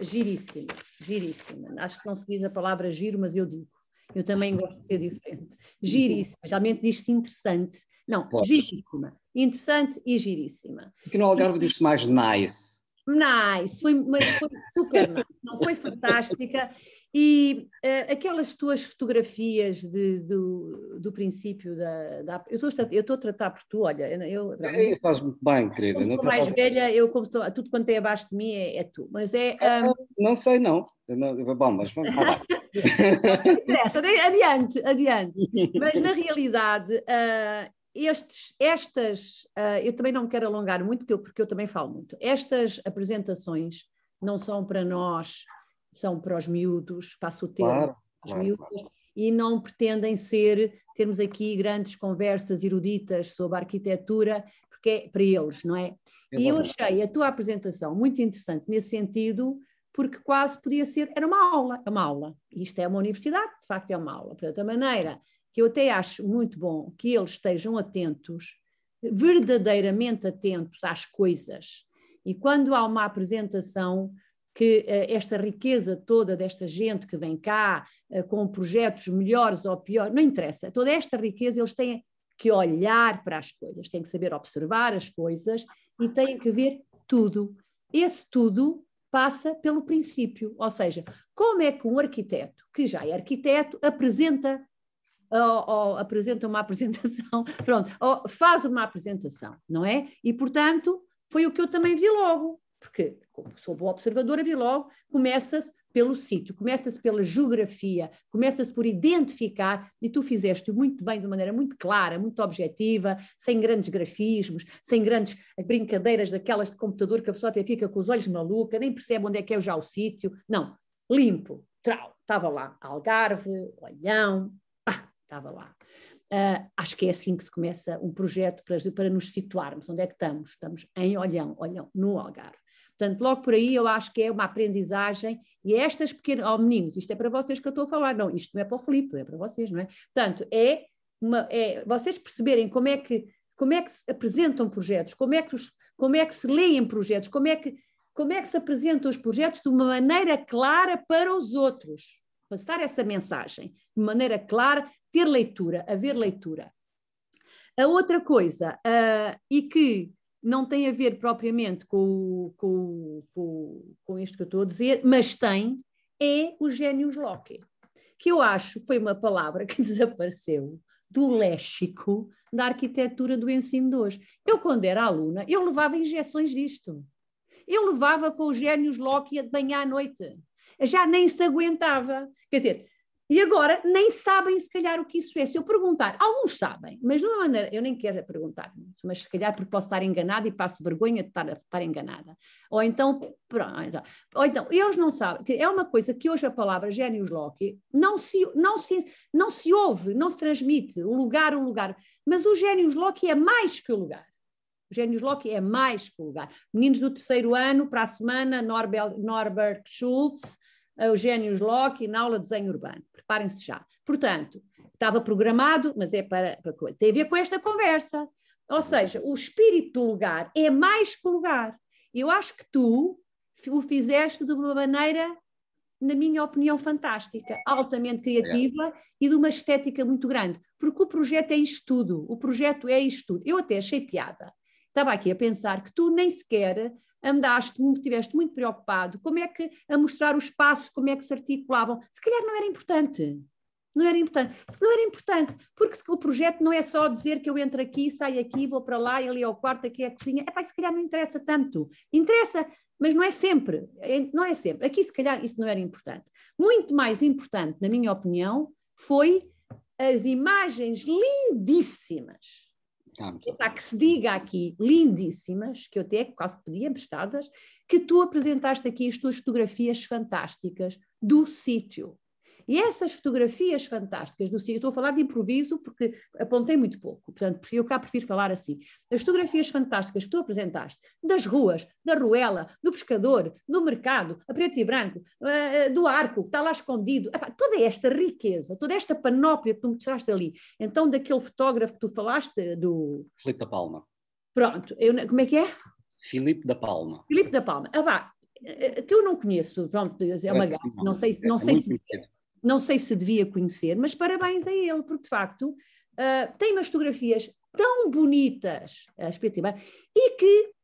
giríssima. Acho que não se diz a palavra giro, mas eu digo. Eu também gosto de ser diferente. Giríssima, geralmente diz-se interessante. Não, Pode. giríssima. Interessante e giríssima. Aqui no Algarve diz-se mais nice. Nice, mas foi super nice, não foi fantástica. E aquelas tuas fotografias do princípio eu estou a tratar por tu, olha, Faz muito bem, querida. Eu sou mais velha, tudo quanto é abaixo de mim é tu, mas é... Não sei, não. Bom, mas vamos lá. Não interessa, adiante. Mas na realidade... eu também não me quero alongar muito, porque eu também falo muito. Estas apresentações não são para nós, são para os miúdos, passo o termo, miúdos, e não pretendem termos aqui grandes conversas eruditas sobre a arquitetura, porque é para eles, não é? E eu achei a tua apresentação muito interessante nesse sentido, porque quase podia ser, era uma aula. Isto é uma universidade, de facto é uma aula. Portanto, a maneira que eu até acho muito bom que eles estejam atentos, verdadeiramente atentos às coisas. E quando há uma apresentação, que esta riqueza toda desta gente que vem cá, com projetos melhores ou piores, não interessa, toda esta riqueza eles têm que olhar para as coisas, têm que saber observar as coisas e têm que ver tudo. Esse tudo passa pelo princípio, ou seja, como é que um arquiteto, que já é arquiteto, apresenta uma apresentação, faz uma apresentação, não é? E, portanto, foi o que eu também vi logo, porque, como sou boa observadora, vi logo, começa-se pelo sítio, começa-se pela geografia, começa-se por identificar, e tu fizeste muito bem, de maneira muito clara, muito objetiva, sem grandes grafismos, sem grandes brincadeiras daquelas de computador que a pessoa até fica com os olhos maluca, nem percebe onde é que é já o sítio, não, limpo, estava lá, Algarve, Olhão, estava lá. Acho que é assim que se começa um projeto para nos situarmos. Onde é que estamos? Estamos em Olhão, no Algarve. Portanto, logo por aí eu acho que é uma aprendizagem e estas pequenas... meninos, isto é para vocês que eu estou a falar. Não, isto não é para o Filipe, é para vocês, não é? Portanto, vocês perceberem como é que se apresentam projetos, como é que se leem projetos, como é que se apresentam os projetos de uma maneira clara para os outros. Passar essa mensagem de maneira clara, ter leitura, haver leitura. A outra coisa, e que não tem a ver propriamente com isto que eu estou a dizer, mas é o Genius Loci, que eu acho que foi uma palavra que desapareceu do léxico da arquitetura do ensino de hoje. Eu, quando era aluna, eu levava injeções disto. Eu levava com o Genius Loci de manhã à noite. Já nem se aguentava. Quer dizer, e agora nem sabem se calhar o que isso é. Se eu perguntar, alguns sabem, mas de uma maneira, eu nem quero perguntar muito, mas se calhar porque posso estar enganada e passo vergonha de estar enganada. Ou então, eles não sabem, que é uma coisa que hoje a palavra Genius Loci não se ouve, não se transmite, o lugar, mas o Genius Loci é mais que o lugar. O Genius Loci é mais que o lugar. Meninos do 3º ano, para a semana, Norbert Schultz, o Genius Loci na aula de desenho urbano. Preparem-se já. Portanto, estava programado, mas é para coisa. Tem a ver com esta conversa. Ou seja, o espírito do lugar é mais que o lugar. Eu acho que tu o fizeste de uma maneira, na minha opinião, fantástica, altamente criativa e de uma estética muito grande. Porque o projeto é isto tudo. O projeto é isto tudo. Eu até achei piada. Estava aqui a pensar que tu nem sequer estiveste muito preocupado como é que a mostrar os passos, como é que se articulavam. Se calhar não era importante. Não era importante, porque o projeto não é só dizer que eu entro aqui, saio aqui, vou para lá, ali é o quarto, aqui é a cozinha. Se calhar não interessa tanto. Interessa, mas não é sempre. Aqui, se calhar, isso não era importante. Muito mais importante, na minha opinião, foi as imagens lindíssimas. Que se diga aqui, lindíssimas, que eu até quase podia emprestadas, que tu apresentaste aqui as tuas fotografias fantásticas do sítio. E essas fotografias fantásticas do sítio, estou a falar de improviso porque apontei muito pouco, portanto eu cá prefiro falar assim. As fotografias fantásticas que tu apresentaste, das ruas, da Ruela, do pescador, do mercado, a preto e branco, do arco que está lá escondido, toda esta riqueza, toda esta panóplia que tu mostraste ali, então daquele fotógrafo que tu falaste, do... Filipe da Palma. Pronto, como é que é? Filipe da Palma. Filipe da Palma, que eu não conheço, pronto, é uma gafe, não sei se... não sei se devia conhecer, mas parabéns a ele, porque de facto tem umas fotografias tão bonitas,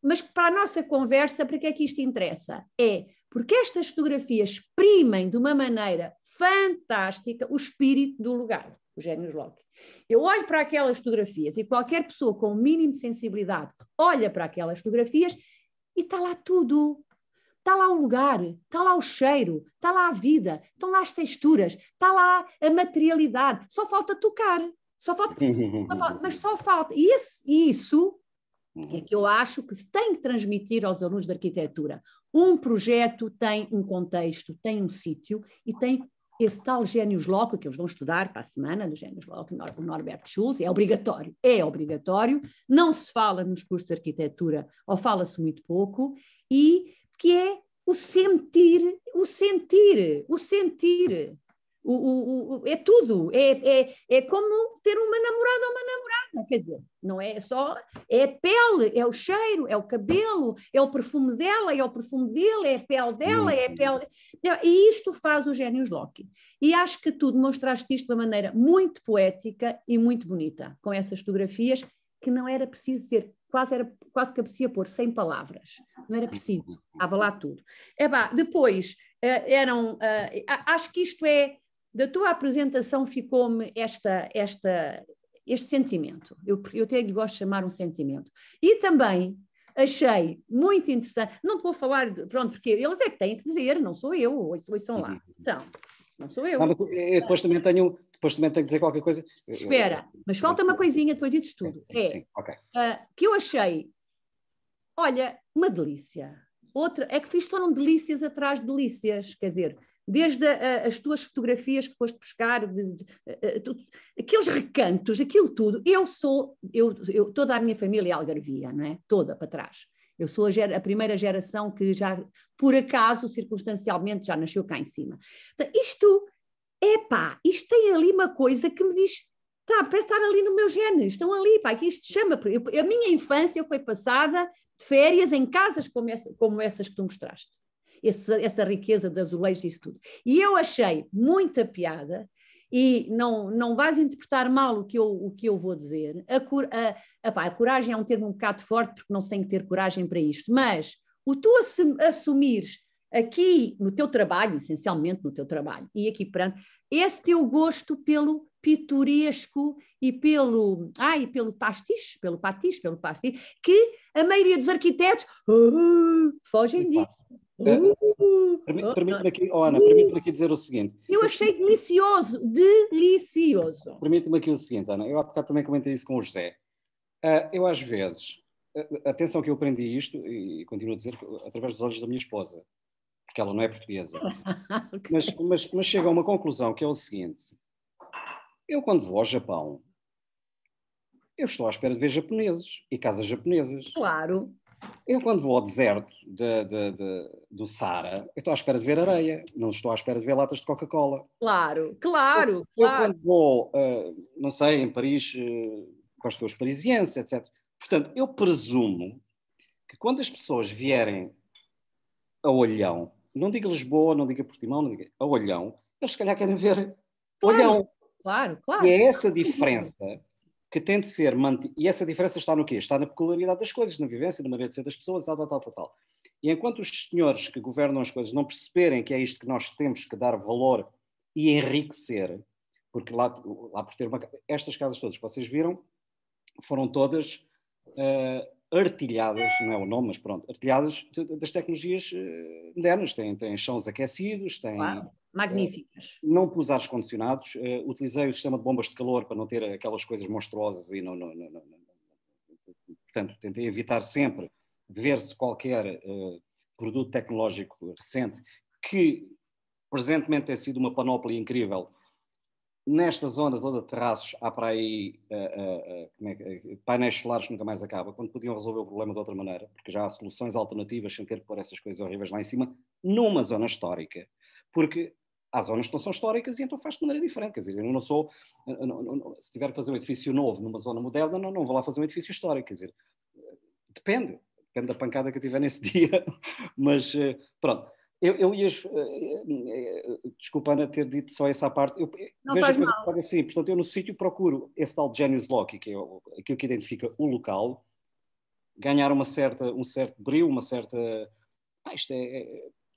mas para a nossa conversa, para que é que isto interessa? É porque estas fotografias exprimem de uma maneira fantástica o espírito do lugar, o Génios Loci. Eu olho para aquelas fotografias e qualquer pessoa com o mínimo de sensibilidade olha para aquelas fotografias e está lá tudo. Está lá o lugar, está lá o cheiro, está lá a vida, estão lá as texturas, está lá a materialidade. Só falta tocar. Mas só falta. E isso é que eu acho que se tem que transmitir aos alunos de arquitetura. Um projeto tem um contexto, tem um sítio e tem esse tal Génios Loci que eles vão estudar para a semana, do Génios Loci, o Norbert Schulz, é obrigatório, não se fala nos cursos de arquitetura, ou fala-se muito pouco, e que é o sentir, é tudo, é como ter uma namorada ou uma namorada, quer dizer, não é só, é a pele, é o cheiro, é o cabelo, é o perfume dela, é o perfume dele, é a pele dela, é a pele, e isto faz o Génios Loci, e acho que tu demonstraste isto de uma maneira muito poética e muito bonita, com essas fotografias que não era preciso dizer, quase que apetecia pôr 100 palavras, não era preciso, estava lá tudo. Depois, acho que isto é, da tua apresentação ficou-me este sentimento, eu até lhe gosto de chamar um sentimento, e também achei muito interessante, não te vou falar, pronto, porque eles é que têm que dizer, não sou eu, ouçam lá, então, não sou eu. Não, mas eu depois também tenho que dizer qualquer coisa. Espera, mas falta uma coisinha, depois dizes tudo. Sim, okay. Que eu achei, olha, uma delícia. Outra, é que foram delícias atrás de delícias, quer dizer, desde as tuas fotografias que foste buscar, aqueles recantos, aquilo tudo. Eu toda a minha família é algarvia, não é? Toda para trás. Eu sou a primeira geração que já, por acaso, circunstancialmente, já nasceu cá em cima. Então, isto tem ali uma coisa que me diz, parece estar ali no meu gene, estão ali, que isto chama. A minha infância foi passada de férias em casas como essas que tu mostraste. Essa riqueza de azulejos e isso tudo. E eu achei muita piada, e não vais interpretar mal o que eu vou dizer. A coragem é um termo um bocado forte, porque não se tem que ter coragem para isto, mas o tu assumires aqui no teu trabalho, essencialmente no teu trabalho, e aqui perante, esse teu gosto pelo pitoresco e pelo pastiche, que a maioria dos arquitetos fogem disso. Permite-me aqui, Ana, permite-me aqui dizer o seguinte. Eu achei delicioso. Permite-me aqui o seguinte, Ana, eu há bocado também comentei isso com o José. Eu às vezes, atenção que eu aprendi isto, e continuo a dizer, através dos olhos da minha esposa, porque ela não é portuguesa. Okay. Mas chega a uma conclusão que é o seguinte. Eu quando vou ao Japão, eu estou à espera de ver japoneses e casas japonesas. Claro. Eu quando vou ao deserto do Saara, eu estou à espera de ver areia, não estou à espera de ver latas de Coca-Cola. Claro. Eu quando vou, não sei, em Paris, com os parisienses, etc. Portanto, eu presumo que quando as pessoas vierem a Olhão, não diga Lisboa, não diga Portimão, não diga a Olhão, eles se calhar querem ver Olhão. Claro. E é essa diferença que tem de ser mantida. E essa diferença está no quê? Está na peculiaridade das coisas, na vivência, na maneira de ser das pessoas, tal. E enquanto os senhores que governam as coisas não perceberem que é isto que nós temos que dar valor e enriquecer, porque lá por ter estas casas todas que vocês viram, foram todas artilhadas, não é o nome, mas pronto, artilhadas das tecnologias modernas. Têm chãos aquecidos, têm... Claro. Magníficas. Não pus ares condicionados, utilizei o sistema de bombas de calor para não ter aquelas coisas monstruosas e portanto, tentei evitar sempre ver-se qualquer produto tecnológico recente que presentemente tem sido uma panóplia incrível. Nesta zona toda de terraços há para aí painéis solares nunca mais acaba, quando podiam resolver o problema de outra maneira, porque já há soluções alternativas sem ter que pôr essas coisas horríveis lá em cima, numa zona histórica. Porque há zonas que não são históricas e então faz de maneira diferente. Quer dizer, eu não sou... se tiver que fazer um edifício novo numa zona moderna, não vou lá fazer um edifício histórico. Quer dizer, depende da pancada que eu tiver nesse dia. Mas, pronto. Eu ia, desculpa, Ana, ter dito só essa parte. Não faz mal. Assim, portanto, eu no sítio procuro esse tal Genius Loci, que é aquilo que identifica o local, ganhar um certo brilho, uma certa... isto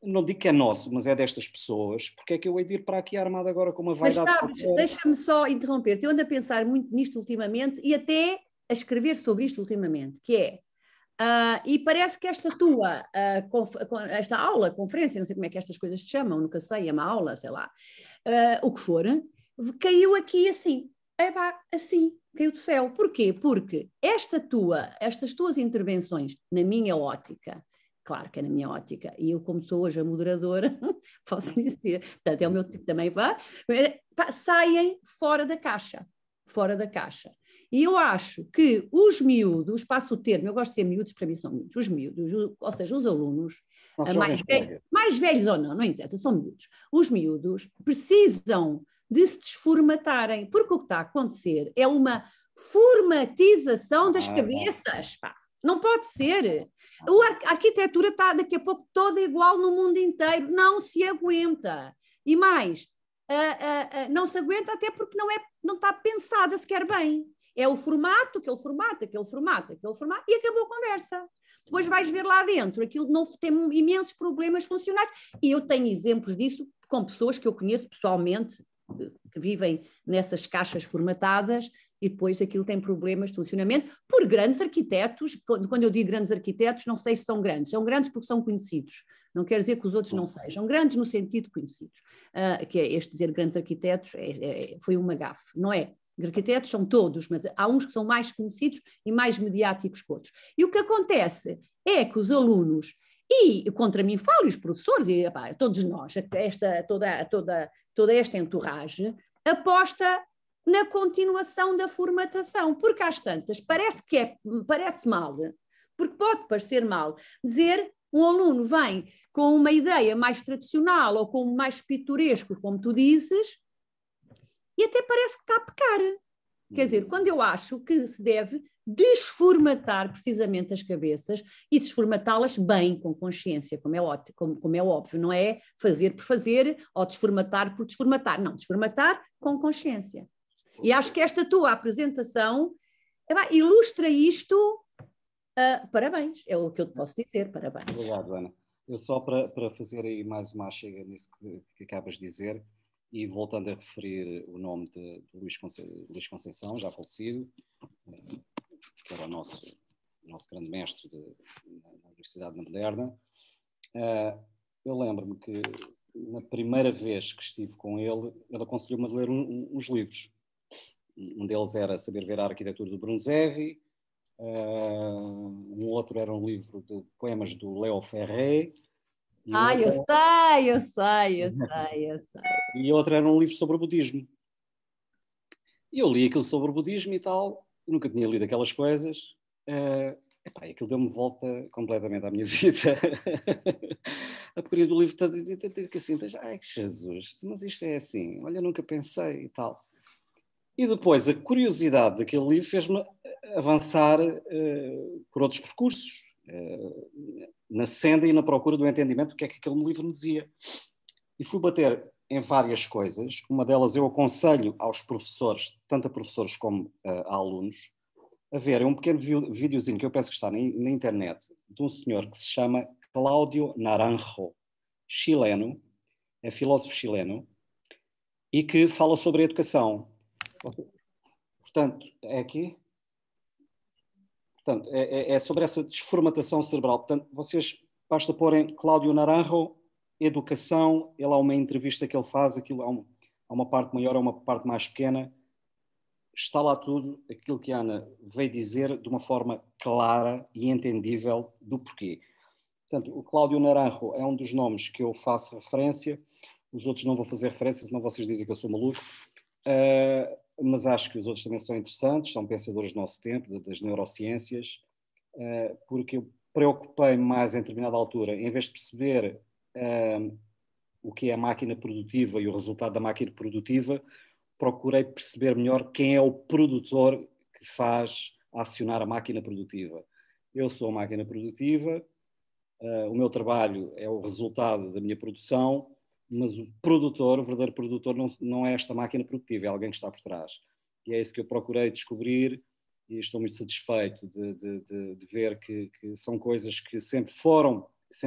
não digo que é nosso, mas é destas pessoas. Porque é que eu hei de ir para aqui armado agora com uma vaidade? Mas sabes, deixa-me só interromper-te. Eu ando a pensar muito nisto ultimamente e até a escrever sobre isto ultimamente, que é... e parece que esta tua esta aula, conferência, não sei como é que estas coisas se chamam, nunca sei, é uma aula, sei lá, o que for, caiu aqui assim, assim, caiu do céu. Porquê? Porque estas tuas intervenções, na minha ótica, claro que é na minha ótica, e eu como sou hoje a moderadora, posso dizer, portanto é o meu tipo também, saem fora da caixa. E eu acho que os miúdos, passo o termo, eu gosto de ser miúdos, para mim são miúdos, os miúdos, ou seja, os alunos, mais velhos ou não interessa, são miúdos. Os miúdos precisam de se desformatarem, porque o que está a acontecer é uma formatização das cabeças, pá. Não pode ser. A arquitetura está daqui a pouco toda igual no mundo inteiro, não se aguenta. E mais, não se aguenta até porque não está pensada sequer bem. É o formato, aquele formato, e acabou a conversa. Depois vais ver lá dentro, aquilo não tem imensos problemas funcionais. E eu tenho exemplos disso com pessoas que eu conheço pessoalmente, que vivem nessas caixas formatadas, e depois aquilo tem problemas de funcionamento por grandes arquitetos. Quando eu digo grandes arquitetos, não sei se são grandes porque são conhecidos. Não quer dizer que os outros não sejam grandes no sentido de conhecidos. Que é este dizer grandes arquitetos, foi uma gafe, não é? Arquitetos são todos, mas há uns que são mais conhecidos e mais mediáticos que outros. E o que acontece é que os alunos, e contra mim falo, e os professores, e todos nós, toda esta entourage, aposta na continuação da formatação, porque às tantas parece mal, porque pode parecer mal dizer um aluno vem com uma ideia mais tradicional ou com mais pitoresco, como tu dizes, e até parece que está a pecar. Quer dizer, quando eu acho que se deve desformatar precisamente as cabeças e desformatá-las bem, com consciência, como é óbvio, não é fazer por fazer ou desformatar por desformatar. Não, desformatar com consciência. E acho que esta tua apresentação ilustra isto. Parabéns, é o que eu te posso dizer, parabéns. Obrigado, Ana. Eu só para fazer aí mais uma chega nisso que acabas de dizer, e voltando a referir o nome de Luís Conceição, já falecido, que era o nosso grande mestre na Universidade Moderna, eu lembro-me que na primeira vez que estive com ele aconselhou-me a ler uns livros. Um deles era Saber Ver a Arquitetura do Brunzevi, um outro era um livro de poemas do Léo Ferré. Eu sei. E outro era um livro sobre o budismo. E eu li aquilo sobre o budismo e tal, nunca tinha lido aquelas coisas. Aquilo deu-me volta completamente à minha vida. A porcaria do livro está assim, ai, Jesus, mas isto é assim, olha, nunca pensei e tal. E depois a curiosidade daquele livro fez-me avançar por outros percursos, na senda e na procura do entendimento do que é que aquele livro me dizia. E fui bater em várias coisas. Uma delas eu aconselho aos professores, tanto a professores como a alunos, a verem um pequeno videozinho que eu penso que está na internet, de um senhor que se chama Cláudio Naranjo, chileno, é filósofo chileno, e que fala sobre a educação. Portanto, é aqui? Portanto, é sobre essa desformatação cerebral. Portanto, vocês basta porem Cláudio Naranjo, educação, há uma entrevista que ele faz, aquilo há uma parte maior, há uma parte mais pequena, está lá tudo, aquilo que a Ana veio dizer de uma forma clara e entendível do porquê. Portanto, o Cláudio Naranjo é um dos nomes que eu faço referência, os outros não vou fazer referência, senão vocês dizem que eu sou maluco, mas acho que os outros também são interessantes, são pensadores do nosso tempo, das neurociências, porque eu preocupei-me mais em determinada altura, em vez de perceber o que é a máquina produtiva e o resultado da máquina produtiva, procurei perceber melhor quem é o produtor que faz acionar a máquina produtiva. Eu sou a máquina produtiva o meu trabalho é o resultado da minha produção, mas o produtor, o verdadeiro produtor, não é esta máquina produtiva, é alguém que está por trás. E é isso que eu procurei descobrir e estou muito satisfeito de ver que são coisas que sempre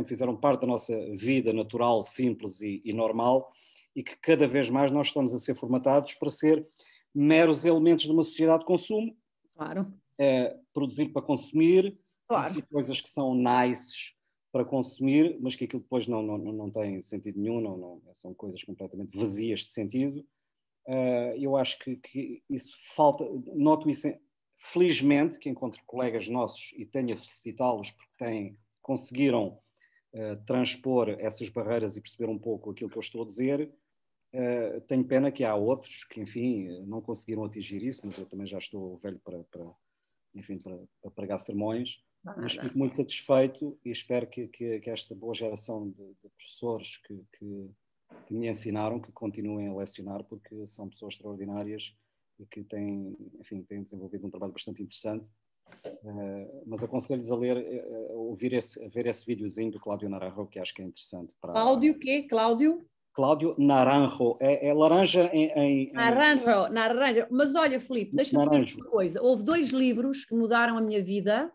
fizeram parte da nossa vida natural, simples e normal, e que cada vez mais nós estamos a ser formatados para ser meros elementos de uma sociedade de consumo. Claro. Produzir para consumir, claro. Produzir coisas que são nice para consumir, mas que aquilo depois não tem sentido nenhum, são coisas completamente vazias de sentido. Eu acho que isso falta, noto isso, felizmente, que encontro colegas nossos e tenho a felicitá-los porque conseguiram transpor essas barreiras e perceber um pouco aquilo que eu estou a dizer. Tenho pena que há outros que, enfim, não conseguiram atingir isso, mas eu também já estou velho para pregar sermões. Mas fico muito satisfeito e espero que esta boa geração de professores que me ensinaram, que continuem a lecionar, porque são pessoas extraordinárias e que têm desenvolvido um trabalho bastante interessante. Mas aconselho-lhes a ler, a ver esse videozinho do Cláudio Naranjo, que acho que é interessante. Cláudio o quê? Cláudio Naranjo. É laranja Naranjo. Mas olha, Filipe, deixa-me dizer uma coisa. Houve 2 livros que mudaram a minha vida.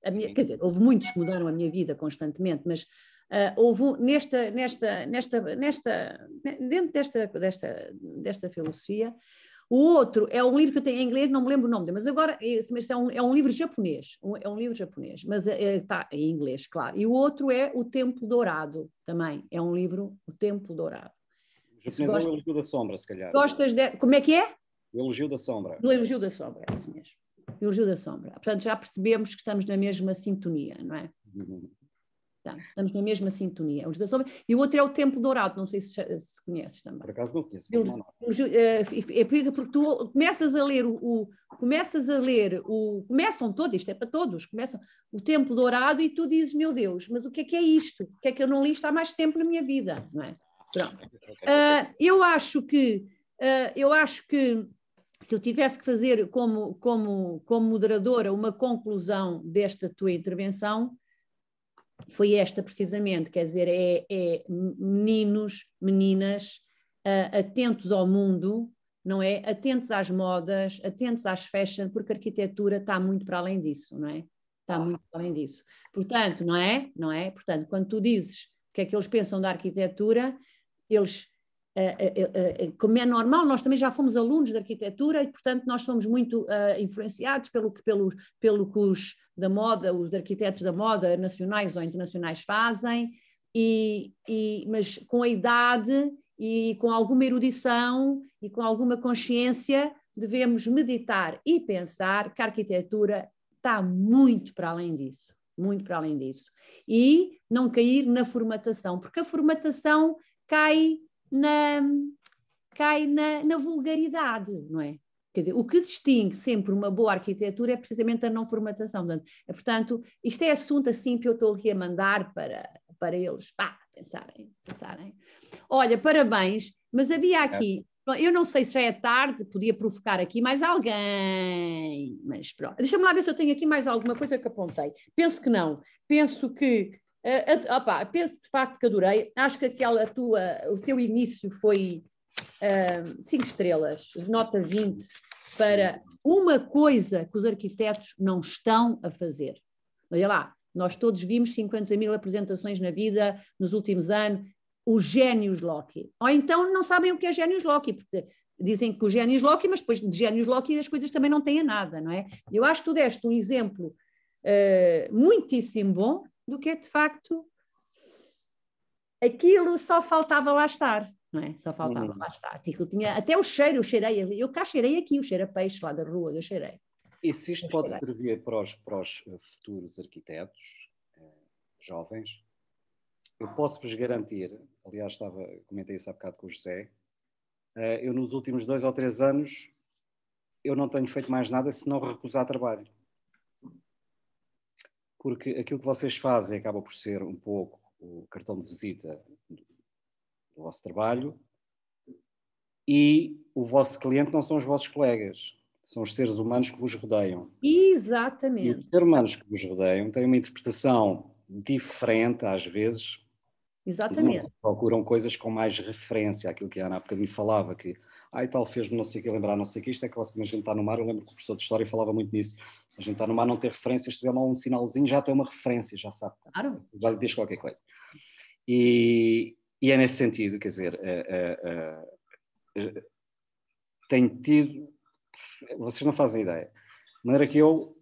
Quer dizer, houve muitos que mudaram a minha vida constantemente, mas houve dentro desta filosofia. O outro é um livro que eu tenho em inglês, não me lembro o nome dele, mas agora é um livro japonês. É um livro japonês, mas está em inglês, claro. E o outro é O Templo Dourado, também. É um livro, O Templo Dourado. O japonês é o Elogio da Sombra, se calhar. Gostas de... Como é que é? O Elogio da Sombra. O Elogio da Sombra, é assim mesmo. O Elogio da Sombra. Portanto, já percebemos que estamos na mesma sintonia, não é? Estamos na mesma sintonia. O da Sombra. E o outro é O Templo Dourado, não sei se conheces também. Por acaso não conheço. Porque tu começas a ler começam todos, isto é para todos, começam O Templo Dourado e tu dizes, meu Deus, mas o que é isto? O que é que eu não li isto há mais tempo na minha vida, não é? Pronto. Eu acho que se eu tivesse que fazer como moderadora uma conclusão desta tua intervenção, foi esta precisamente, quer dizer, é meninos, meninas, atentos ao mundo, não é? Atentos às modas, atentos às fashion, porque a arquitetura está muito para além disso, não é? Está muito para além disso. Portanto, não é? Portanto, quando tu dizes o que é que eles pensam da arquitetura, eles... como é normal, nós também já fomos alunos de arquitetura e, portanto, nós somos muito influenciados pelo que os da moda, os arquitetos da moda nacionais ou internacionais fazem, mas com a idade e com alguma erudição e com alguma consciência devemos meditar e pensar que a arquitetura está muito para além disso, muito para além disso. E não cair na formatação, porque a formatação cai na vulgaridade, não é? Quer dizer, o que distingue sempre uma boa arquitetura é precisamente a não formatação. Portanto, isto é assunto assim que eu estou aqui a mandar para eles pensarem. Olha, parabéns, mas havia aqui, eu não sei se já é tarde, podia provocar aqui mais alguém, mas pronto. Deixa-me lá ver se eu tenho aqui mais alguma coisa que apontei. Penso que não. Penso que penso de facto que adorei. Acho que o teu início foi 5 estrelas, nota 20, para uma coisa que os arquitetos não estão a fazer. Olha lá, nós todos vimos 50.000 apresentações na vida nos últimos anos, os génios Loki. Ou então não sabem o que é génios Loki, porque dizem que os génios Loki, mas depois de génios Loki as coisas também não têm nada, não é? Eu acho que tu deste um exemplo muitíssimo bom do que é de facto aquilo, só faltava lá estar, não é? Só faltava lá estar. Aquilo tinha, até o cheiro, eu cheirei, eu cá cheirei aqui, o cheiro a peixe lá da rua, eu cheirei. E se isto pode servir para os futuros arquitetos jovens, eu posso-vos garantir, aliás comentei isso há bocado com o José, eu nos últimos 2 ou 3 anos eu não tenho feito mais nada senão recusar trabalho. Porque aquilo que vocês fazem acaba por ser um pouco o cartão de visita do vosso trabalho e o vosso cliente não são os vossos colegas, são os seres humanos que vos rodeiam. Exatamente. E os seres humanos que vos rodeiam têm uma interpretação diferente, às vezes. Exatamente. Procuram coisas com mais referência àquilo que a Ana há bocadinho falava, que e tal fez-me não sei o que lembrar, não sei o que, isto é que quando a gente está no mar, eu lembro que o professor de História falava muito nisso, a gente está no mar, não ter referências, se tiver lá um sinalzinho já tem uma referência, já sabe, claro. Já lhe diz qualquer coisa. E é nesse sentido, quer dizer, tenho tido, vocês não fazem ideia, de maneira que eu,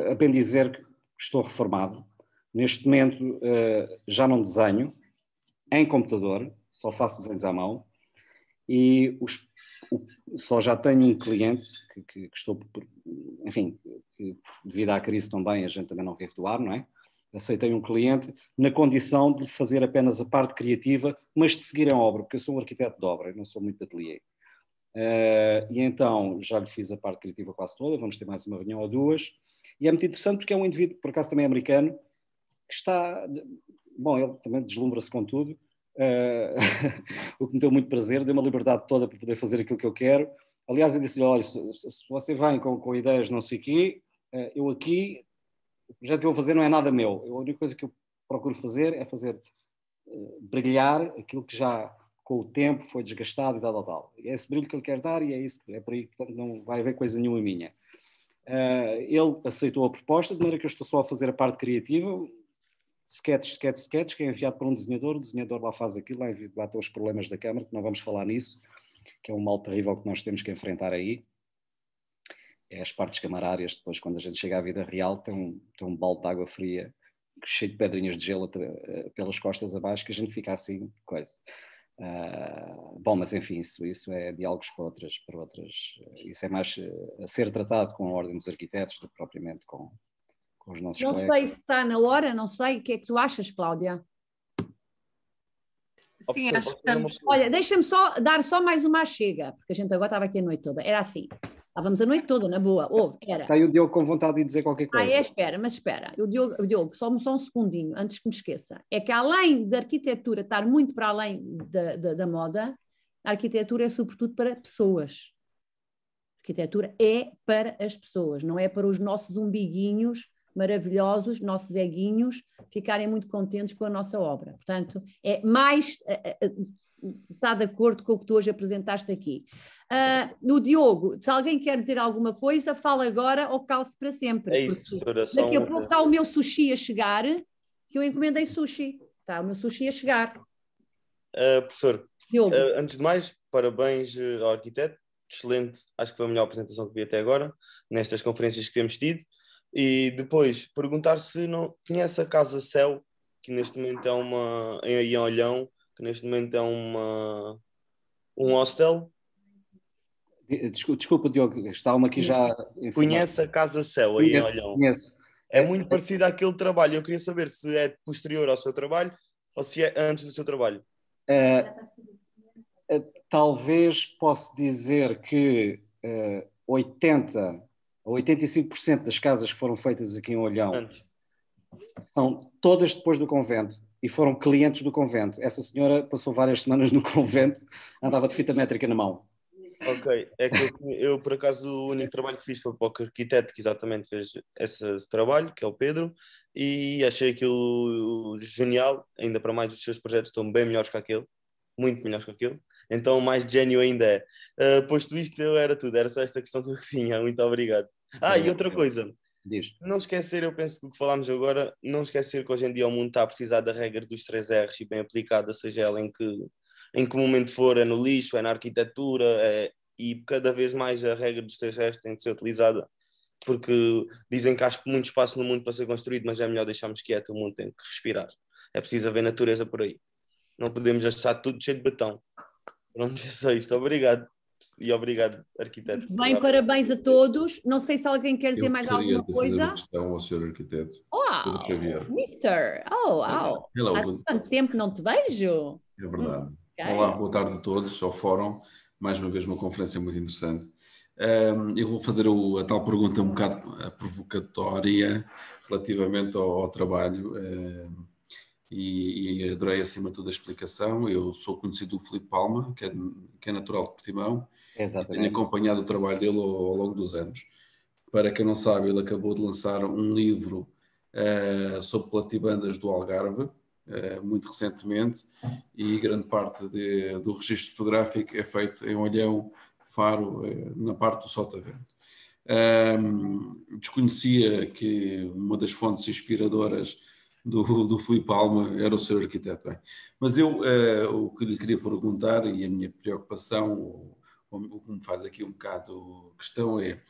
a bem dizer que estou reformado, neste momento já não desenho em computador, só faço desenhos à mão e só já tenho um cliente que estou, enfim, que devido à crise também, a gente também não vive do ar, não é? Aceitei um cliente na condição de fazer apenas a parte criativa, mas de seguir a obra, porque eu sou um arquiteto de obra, eu não sou muito de ateliê. E então já lhe fiz a parte criativa quase toda, vamos ter mais uma reunião ou duas, e é muito interessante porque é um indivíduo, por acaso também americano, que está, bom, ele também deslumbra-se com tudo, o que me deu muito prazer, deu uma liberdade toda para poder fazer aquilo que eu quero. Aliás, eu disse-lhe, olha, se você vem com ideias não sei o quê, eu aqui, o projeto que eu vou fazer não é nada meu, a única coisa que eu procuro fazer é fazer brilhar aquilo que já com o tempo foi desgastado e tal. E é esse brilho que ele quer dar e é isso, é por aí que não vai haver coisa nenhuma minha. Ele aceitou a proposta, de maneira que eu estou só a fazer a parte criativa, sketch, que é enviado para um desenhador, o desenhador lá faz aquilo, lá estão os problemas da Câmara, que não vamos falar nisso, que é um mal terrível que nós temos que enfrentar aí. É as partes camarárias, depois quando a gente chega à vida real tem um balde de água fria cheio de pedrinhas de gelo pelas costas abaixo, que a gente fica assim, coisa. Bom, mas enfim, isso é diálogos para outras, isso é mais a ser tratado com a Ordem dos Arquitetos do que propriamente com os nossos colegas. Não sei se está na hora, não sei, o que é que tu achas, Cláudia? Sim, acho que estamos. Olha, deixa-me dar mais uma chega, porque a gente agora estava aqui a noite toda, era assim, estávamos a noite toda, na boa, era. Está aí o Diogo com vontade de dizer qualquer coisa. Espera, o Diogo, só um segundinho, antes que me esqueça, é que além da arquitetura estar muito para além da moda, a arquitetura é sobretudo para pessoas. A arquitetura é para as pessoas, não é para os nossos umbiguinhos maravilhosos, nossos eguinhos, ficarem muito contentes com a nossa obra. Portanto, é mais... está de acordo com o que tu hoje apresentaste aqui. No Diogo, se alguém quer dizer alguma coisa, fala agora ou cale-se para sempre. É isso, professora. Daqui a pouco está o meu sushi a chegar, que eu encomendei sushi. Está o meu sushi a chegar. Professor, Diogo. Antes de mais, parabéns ao arquiteto. Excelente, acho que foi a melhor apresentação que vi até agora, nestas conferências que temos tido. E depois, perguntar se não conhece a Casa Céu, que neste momento é em Olhão, que neste momento é um hostel. Desculpa, Diogo, está-me aqui já... Conhece a Casa Céu aí em Olhão? Conheço. É muito parecido àquele trabalho. Eu queria saber se é posterior ao seu trabalho ou se é antes do seu trabalho. Talvez possa dizer que 80% a 85% das casas que foram feitas aqui em Olhão são todas depois do convento e foram clientes do convento. Essa senhora passou várias semanas no convento, andava de fita métrica na mão. Ok, é que eu por acaso o único trabalho que fiz foi para o arquiteto que exatamente fez esse trabalho, que é o Pedro, e achei aquilo genial, ainda para mais os seus projetos estão bem melhores que aquele, muito melhores que aquele, então mais gênio ainda é. Posto isto, era tudo, era só esta questão que eu tinha, muito obrigado. E outra coisa, diz. Não esquecer, eu penso que o que falámos agora, não esquecer que hoje em dia o mundo está a precisar da regra dos 3 R's e bem aplicada, seja ela em que momento for, é no lixo, é na arquitetura, e cada vez mais a regra dos 3 R's tem de ser utilizada, porque dizem que há muito espaço no mundo para ser construído, mas é melhor deixarmos quieto, o mundo tem que respirar. É preciso haver natureza por aí. Não podemos deixar tudo cheio de betão. Pronto, é só isto. Obrigado. E obrigado, arquiteto. Bem, parabéns a todos. Não sei se alguém quer dizer mais alguma coisa. Fazer uma questão ao Sr. Arquiteto. Mister! Há tanto tempo que não te vejo. É verdade. Olá, boa tarde a todos ao Fórum. Mais uma vez uma conferência muito interessante. Eu vou fazer a tal pergunta um bocado provocatória relativamente ao trabalho. E adorei acima de tudo a explicação. Eu sou conhecido do Filipe Palma, que é natural de Portimão, e tenho acompanhado o trabalho dele ao longo dos anos. Para quem não sabe, ele acabou de lançar um livro sob platibandas do Algarve, muito recentemente, e grande parte do registro fotográfico é feito em Olhão, Faro, na parte do Sotavento. Desconhecia que uma das fontes inspiradoras do Filipe Alma era o seu arquiteto. Bem, mas eu o que lhe queria perguntar, e a minha preocupação, o que me faz aqui um bocado questão é,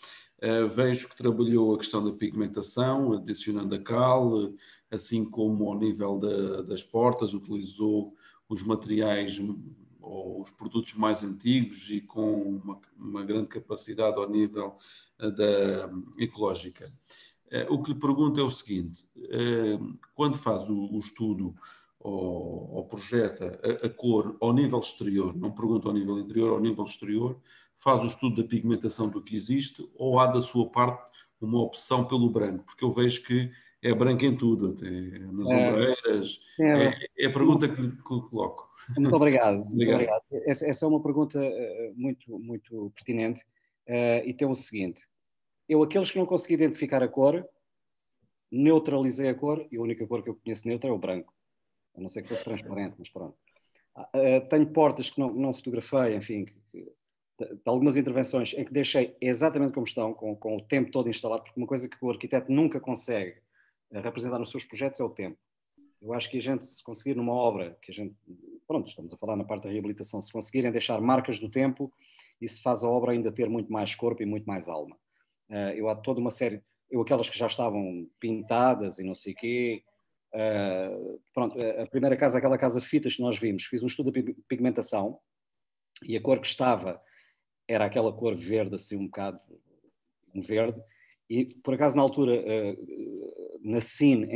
vejo que trabalhou a questão da pigmentação, adicionando a cal, assim como ao nível das portas, utilizou os materiais ou os produtos mais antigos e com uma grande capacidade ao nível da ecológica. O que lhe pergunto é o seguinte, quando faz o estudo ou projeta a cor ao nível exterior, não pergunto ao nível interior, ao nível exterior, faz o estudo da pigmentação do que existe ou há da sua parte uma opção pelo branco? Porque eu vejo que é branco em tudo, até nas ombreiras. É a pergunta que lhe coloco. Muito obrigado. Muito obrigado. Essa é uma pergunta muito, muito pertinente. E tem o seguinte, aqueles que não consegui identificar a cor, neutralizei a cor, e a única cor que eu conheço neutra é o branco, a não ser que fosse transparente, mas pronto. Tenho portas que não fotografei, enfim, de algumas intervenções em que deixei exatamente como estão, com o tempo todo instalado, porque uma coisa que o arquiteto nunca consegue representar nos seus projetos é o tempo. Eu acho que a gente, se conseguir numa obra, que a gente, pronto, estamos a falar na parte da reabilitação, se conseguirem deixar marcas do tempo, isso faz a obra ainda ter muito mais corpo e muito mais alma. Eu há toda uma série, aquelas que já estavam pintadas e não sei o quê, pronto, a primeira casa, aquela casa Fitas que nós vimos, fiz um estudo de pigmentação e a cor que estava era aquela cor verde, assim um bocado, um verde, e por acaso na altura, na Cine,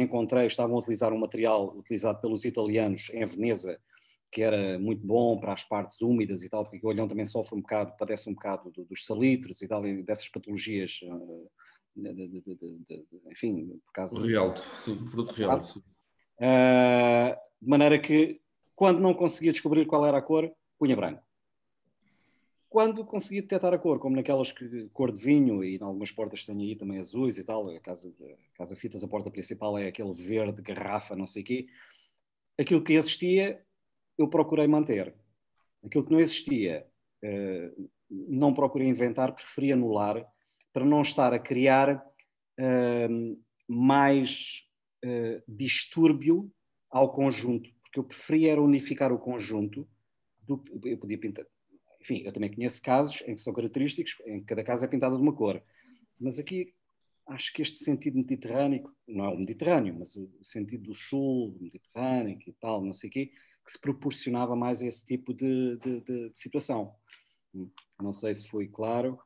estavam a utilizar um material utilizado pelos italianos em Veneza, que era muito bom para as partes úmidas e tal, porque o Olhão também sofre um bocado, padece um bocado dos salitres e tal, e dessas patologias, enfim, por causa... Rialto, sim, fruto Rialto. De maneira que, quando não conseguia descobrir qual era a cor, punha branco. Quando conseguia detectar a cor, como naquelas cor de vinho, e em algumas portas tenho aí também azuis e tal, a casa Fitas, a porta principal é aquele verde, garrafa, não sei o quê, aquilo que existia, eu procurei manter. Aquilo que não existia, não procurei inventar, preferi anular, para não estar a criar mais distúrbio ao conjunto, porque eu preferia era unificar o conjunto do que eu podia pintar. Enfim, eu também conheço casos em que são característicos, em que cada casa é pintada de uma cor, mas aqui acho que este sentido mediterrâneo, não é o Mediterrâneo, mas o sentido do sul, do Mediterrâneo e tal, não sei o quê, que se proporcionava mais a esse tipo de situação. Não sei se foi claro.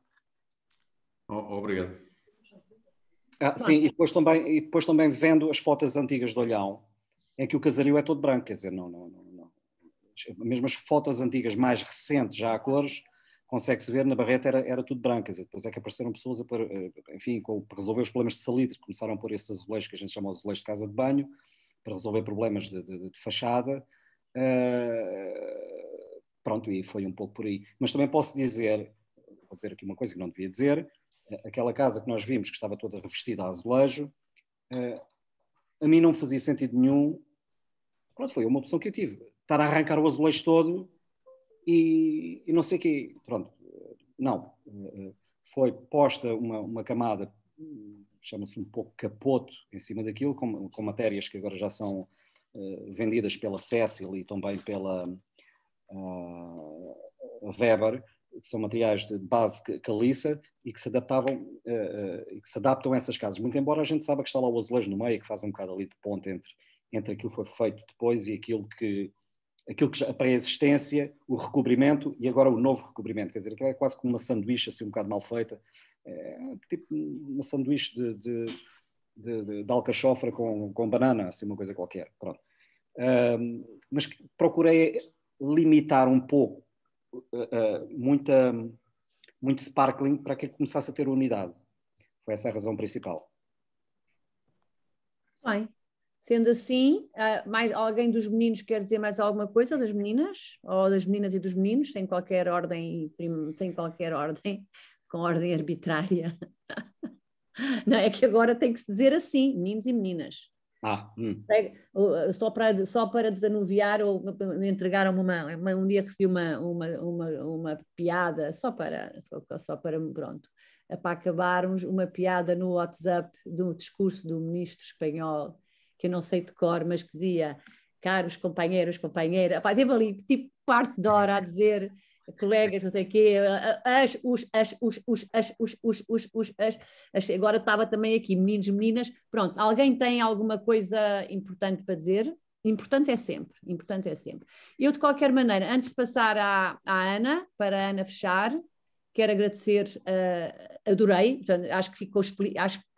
Obrigado. Sim, e depois também vendo as fotos antigas de Olhão, em que o casario é todo branco, quer dizer, não. Mesmo as fotos antigas mais recentes, já a cores, consegue-se ver, na Barreta era tudo branco, quer dizer, depois é que apareceram pessoas enfim, para resolver os problemas de salitre, começaram a pôr esses azulejos que a gente chama de azulejos de casa de banho, para resolver problemas de fachada, pronto, e foi um pouco por aí. Mas também posso dizer, vou dizer aqui uma coisa que não devia dizer, aquela casa que nós vimos, que estava toda revestida a azulejo, a mim não fazia sentido nenhum, pronto, foi uma opção que eu tive, estar a arrancar o azulejo todo e não sei o quê, pronto, não, foi posta uma camada, chama-se um pouco capoto em cima daquilo, com matérias que agora já são vendidas pela Cecil e também pela Weber, que são materiais de base caliça e que se adaptam a essas casas, muito embora a gente saiba que está lá o azulejo no meio, que faz um bocado ali de ponte entre aquilo que foi feito depois e aquilo que já, a pré-existência, o recobrimento e agora o novo recobrimento, quer dizer, que é quase como uma sanduíche assim um bocado mal feita, tipo uma sanduíche de alcachofra com banana, assim uma coisa qualquer, pronto. Mas procurei limitar um pouco muito sparkling para que começasse a ter unidade. Foi essa a razão principal. Bem, sendo assim, mais alguém dos meninos quer dizer mais alguma coisa, ou das meninas? Ou das meninas e dos meninos? Tem qualquer ordem, com ordem arbitrária? Não, é que agora tem que se dizer assim, meninos e meninas. Só para desanuviar ou entregaram-me um dia recebi uma piada, só para pronto, para acabarmos, uma piada no WhatsApp do discurso do ministro espanhol, que eu não sei de cor, mas que dizia, caros companheiros, companheira, pá, teve ali tipo parte de hora a dizer, colegas, não sei o quê, agora estava também aqui, meninos, meninas, pronto, alguém tem alguma coisa importante para dizer? Importante é sempre. Eu, de qualquer maneira, antes de passar à Ana, para a Ana fechar, quero agradecer, adorei, portanto, acho que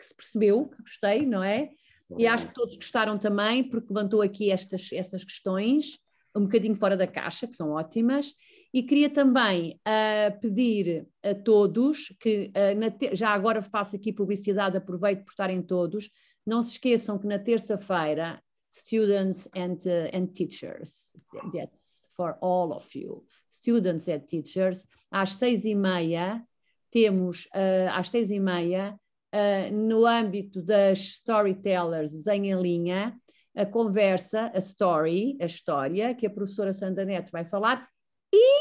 se percebeu, que gostei, não é? E acho que todos gostaram também, porque levantou aqui essas questões, um bocadinho fora da caixa, que são ótimas, e queria também pedir a todos, que já agora faço aqui publicidade, aproveito por estarem todos, não se esqueçam que na terça-feira, students and teachers, that's for all of you, students and teachers, às 6h30, temos às 6h30, no âmbito das storytellers, desenho em linha, a conversa, a história, que a professora Sandra Neto vai falar e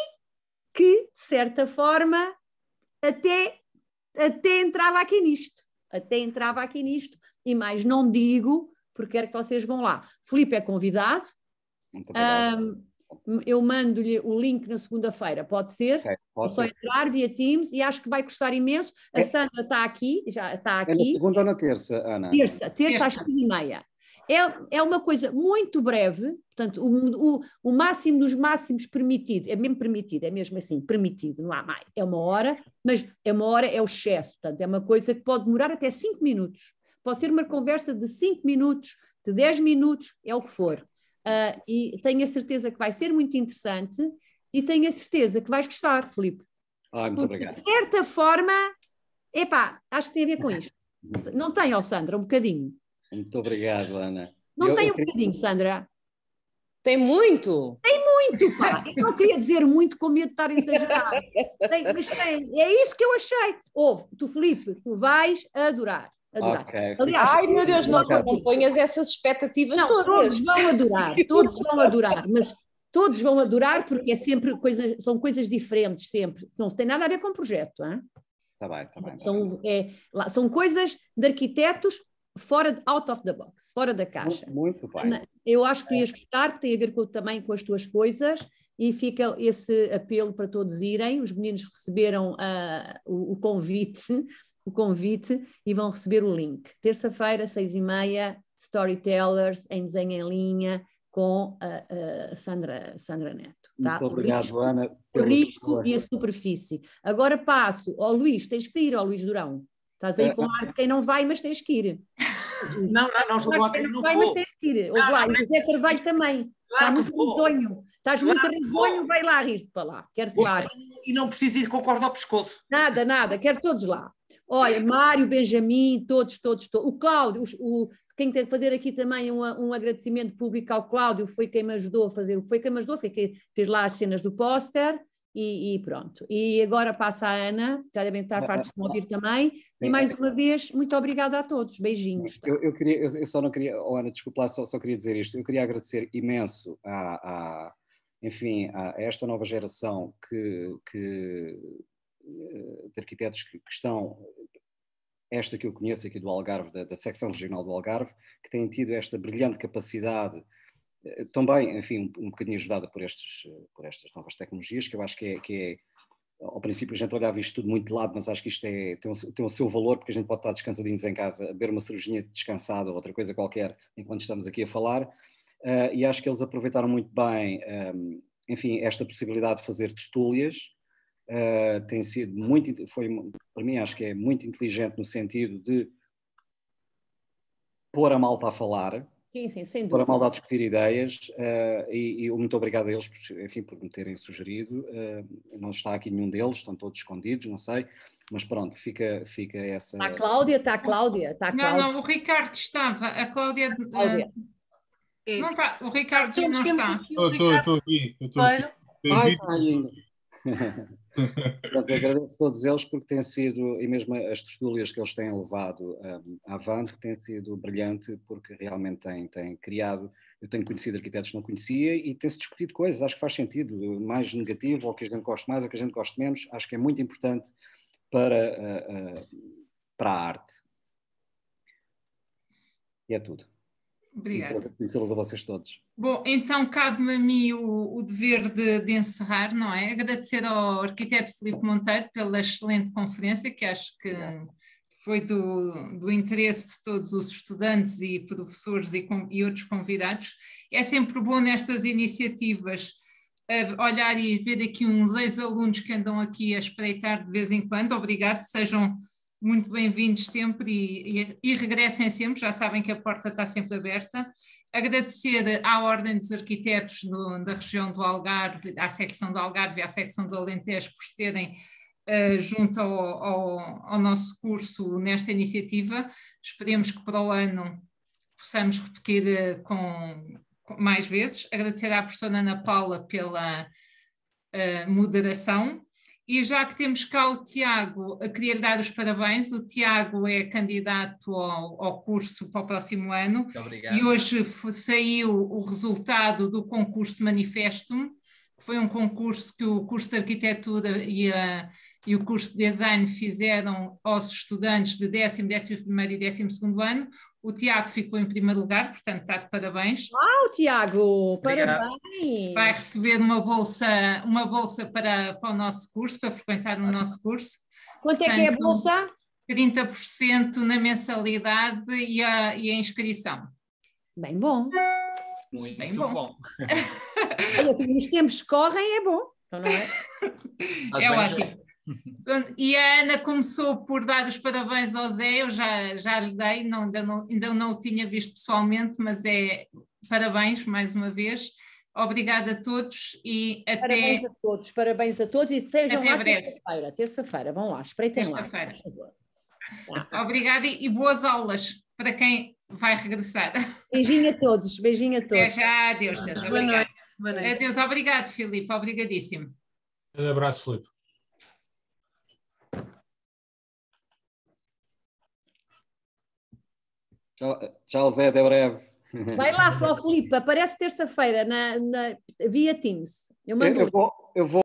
que, de certa forma, até entrava aqui nisto, e mais não digo, porque quero que vocês vão lá. Filipe é convidado, eu mando-lhe o link na segunda-feira, pode ser? Okay, pode ser. Só entrar via Teams e acho que vai gostar imenso. A Sandra está aqui, já está aqui. É na segunda ou na terça, Ana? Terça às 6h30. É uma coisa muito breve, portanto, o máximo dos máximos permitido, é mesmo assim, permitido, não há mais, é 1 hora, mas é 1 hora é o excesso, portanto, é uma coisa que pode demorar até 5 minutos, pode ser uma conversa de 5 minutos, de 10 minutos, é o que for, e tenho a certeza que vai ser muito interessante e tenho a certeza que vais gostar, Filipe. Muito obrigado. De certa forma, acho que tem a ver com isto. Não tem, Sandra, um bocadinho? Muito obrigado, Ana. Não tem um bocadinho, Sandra? Tem muito. Pá. Eu não queria dizer muito com medo de estar a exagerar. Mas tem. É isso que eu achei. Tu, Filipe, tu vais adorar. Okay. Aliás, ai meu Deus, não ponhas essas expectativas todas. Todos vão adorar, mas todos vão adorar porque é sempre são coisas diferentes, sempre. Não tem nada a ver com o projeto. Está bem. São coisas de arquitetos out of the box, fora da caixa. Muito bem. Eu acho que ias gostar, tem a ver também com as tuas coisas, e fica esse apelo para todos irem. Os meninos receberam o convite e vão receber o link. Terça-feira, 6h30, Storytellers em desenho em linha com a Sandra Neto. Tá? Muito obrigado, Ana. O risco e a superfície. Agora passo ao Luís, tens que ir ao Luís Durão. Estás aí com ar de quem não vai, mas tens que ir. Não estou com quem não vai, mas tens que ir. O José Carvalho também. Está muito risonho. Estás muito risonho, vai lá rir-te para lá. Quero-te lá. E não preciso ir com corda ao pescoço. Nada, quero todos lá. Olha, Mário, Benjamin, todos. O Cláudio, quem tem que fazer aqui também um agradecimento público ao Cláudio, foi quem me ajudou a fazer, foi quem fez lá as cenas do póster. E pronto. E agora passa a Ana, já devem estar fartos de me ouvir também. Sim. E mais uma vez, muito obrigada a todos. Beijinhos. Eu só não queria, Ana, desculpa lá, só queria dizer isto. Eu queria agradecer imenso enfim, a esta nova geração de arquitetos que estão, esta que eu conheço aqui do Algarve, da secção regional do Algarve, que têm tido esta brilhante capacidade, também, enfim, um bocadinho ajudada por estas novas tecnologias, que eu acho que ao princípio a gente olhava isto tudo muito de lado, mas acho que isto tem o seu valor, porque a gente pode estar descansadinhos em casa, a beber uma cervejinha descansada ou outra coisa qualquer, enquanto estamos aqui a falar, e acho que eles aproveitaram muito bem, enfim, esta possibilidade de fazer tertúlias, tem sido para mim acho que é muito inteligente no sentido de pôr a malta a falar, sim, sem dúvida. Para a malta a discutir ideias, e muito obrigado a eles por me terem sugerido. Não está aqui nenhum deles, estão todos escondidos, não sei, mas pronto, fica essa... Está a Cláudia. Não, o Ricardo estava, a Cláudia... Não está, o Ricardo não está. Estou aqui. Portanto, agradeço a todos eles porque têm sido, e mesmo as tertúlias que eles têm levado avante, têm sido brilhante porque realmente têm criado. Eu tenho conhecido arquitetos que não conhecia e tem-se discutido coisas, acho que faz sentido, mais negativo, ou que a gente goste mais, ou que a gente goste menos, acho que é muito importante para a arte. E é tudo. Obrigada. Conhecê-los a vocês todos. Bom, então cabe-me a mim o dever de encerrar, não é? Agradecer ao arquiteto Filipe Monteiro pela excelente conferência, que acho que foi do interesse de todos os estudantes e professores e outros convidados. É sempre bom nestas iniciativas olhar e ver aqui uns ex-alunos que andam aqui a espreitar de vez em quando. Obrigado, sejam muito bem-vindos sempre e regressem sempre, já sabem que a porta está sempre aberta. Agradecer à Ordem dos Arquitetos da região do Algarve, à secção do Algarve e à secção do Alentejo, por terem junto ao nosso curso nesta iniciativa. Esperemos que para o ano possamos repetir com mais vezes. Agradecer à professora Ana Paula pela moderação. E já que temos cá o Tiago, queria lhe dar os parabéns. O Tiago é candidato ao curso para o próximo ano. Muito obrigado. E hoje saiu o resultado do concurso Manifesto-me, que foi um concurso que o curso de Arquitetura e o curso de Design fizeram aos estudantes de 10º, 11º e 12º ano. O Tiago ficou em primeiro lugar, portanto está de parabéns. Uau, Tiago, Obrigado. Parabéns! Vai receber uma bolsa para o nosso curso, para frequentar o nosso curso. Quanto é que é a bolsa? 30% na mensalidade e a inscrição. Bem bom. Muito bem bom. Olha, nos tempos que correm é bom, não é? É ótimo. E a Ana começou por dar os parabéns ao Zé, eu já lhe dei, ainda não o tinha visto pessoalmente, mas parabéns mais uma vez. Obrigada a todos e até... Parabéns a todos e estejam até lá terça-feira, vão lá, espreitem lá. Obrigada e boas aulas para quem vai regressar. Beijinho a todos, beijinho a todos. Até já, adeus. Boa noite. Adeus, obrigado, Filipe, obrigadíssimo. Um abraço, Filipe. Tchau, Zé, até breve. Vai lá, Filipe, aparece terça-feira via Teams. Eu mando. Eu vou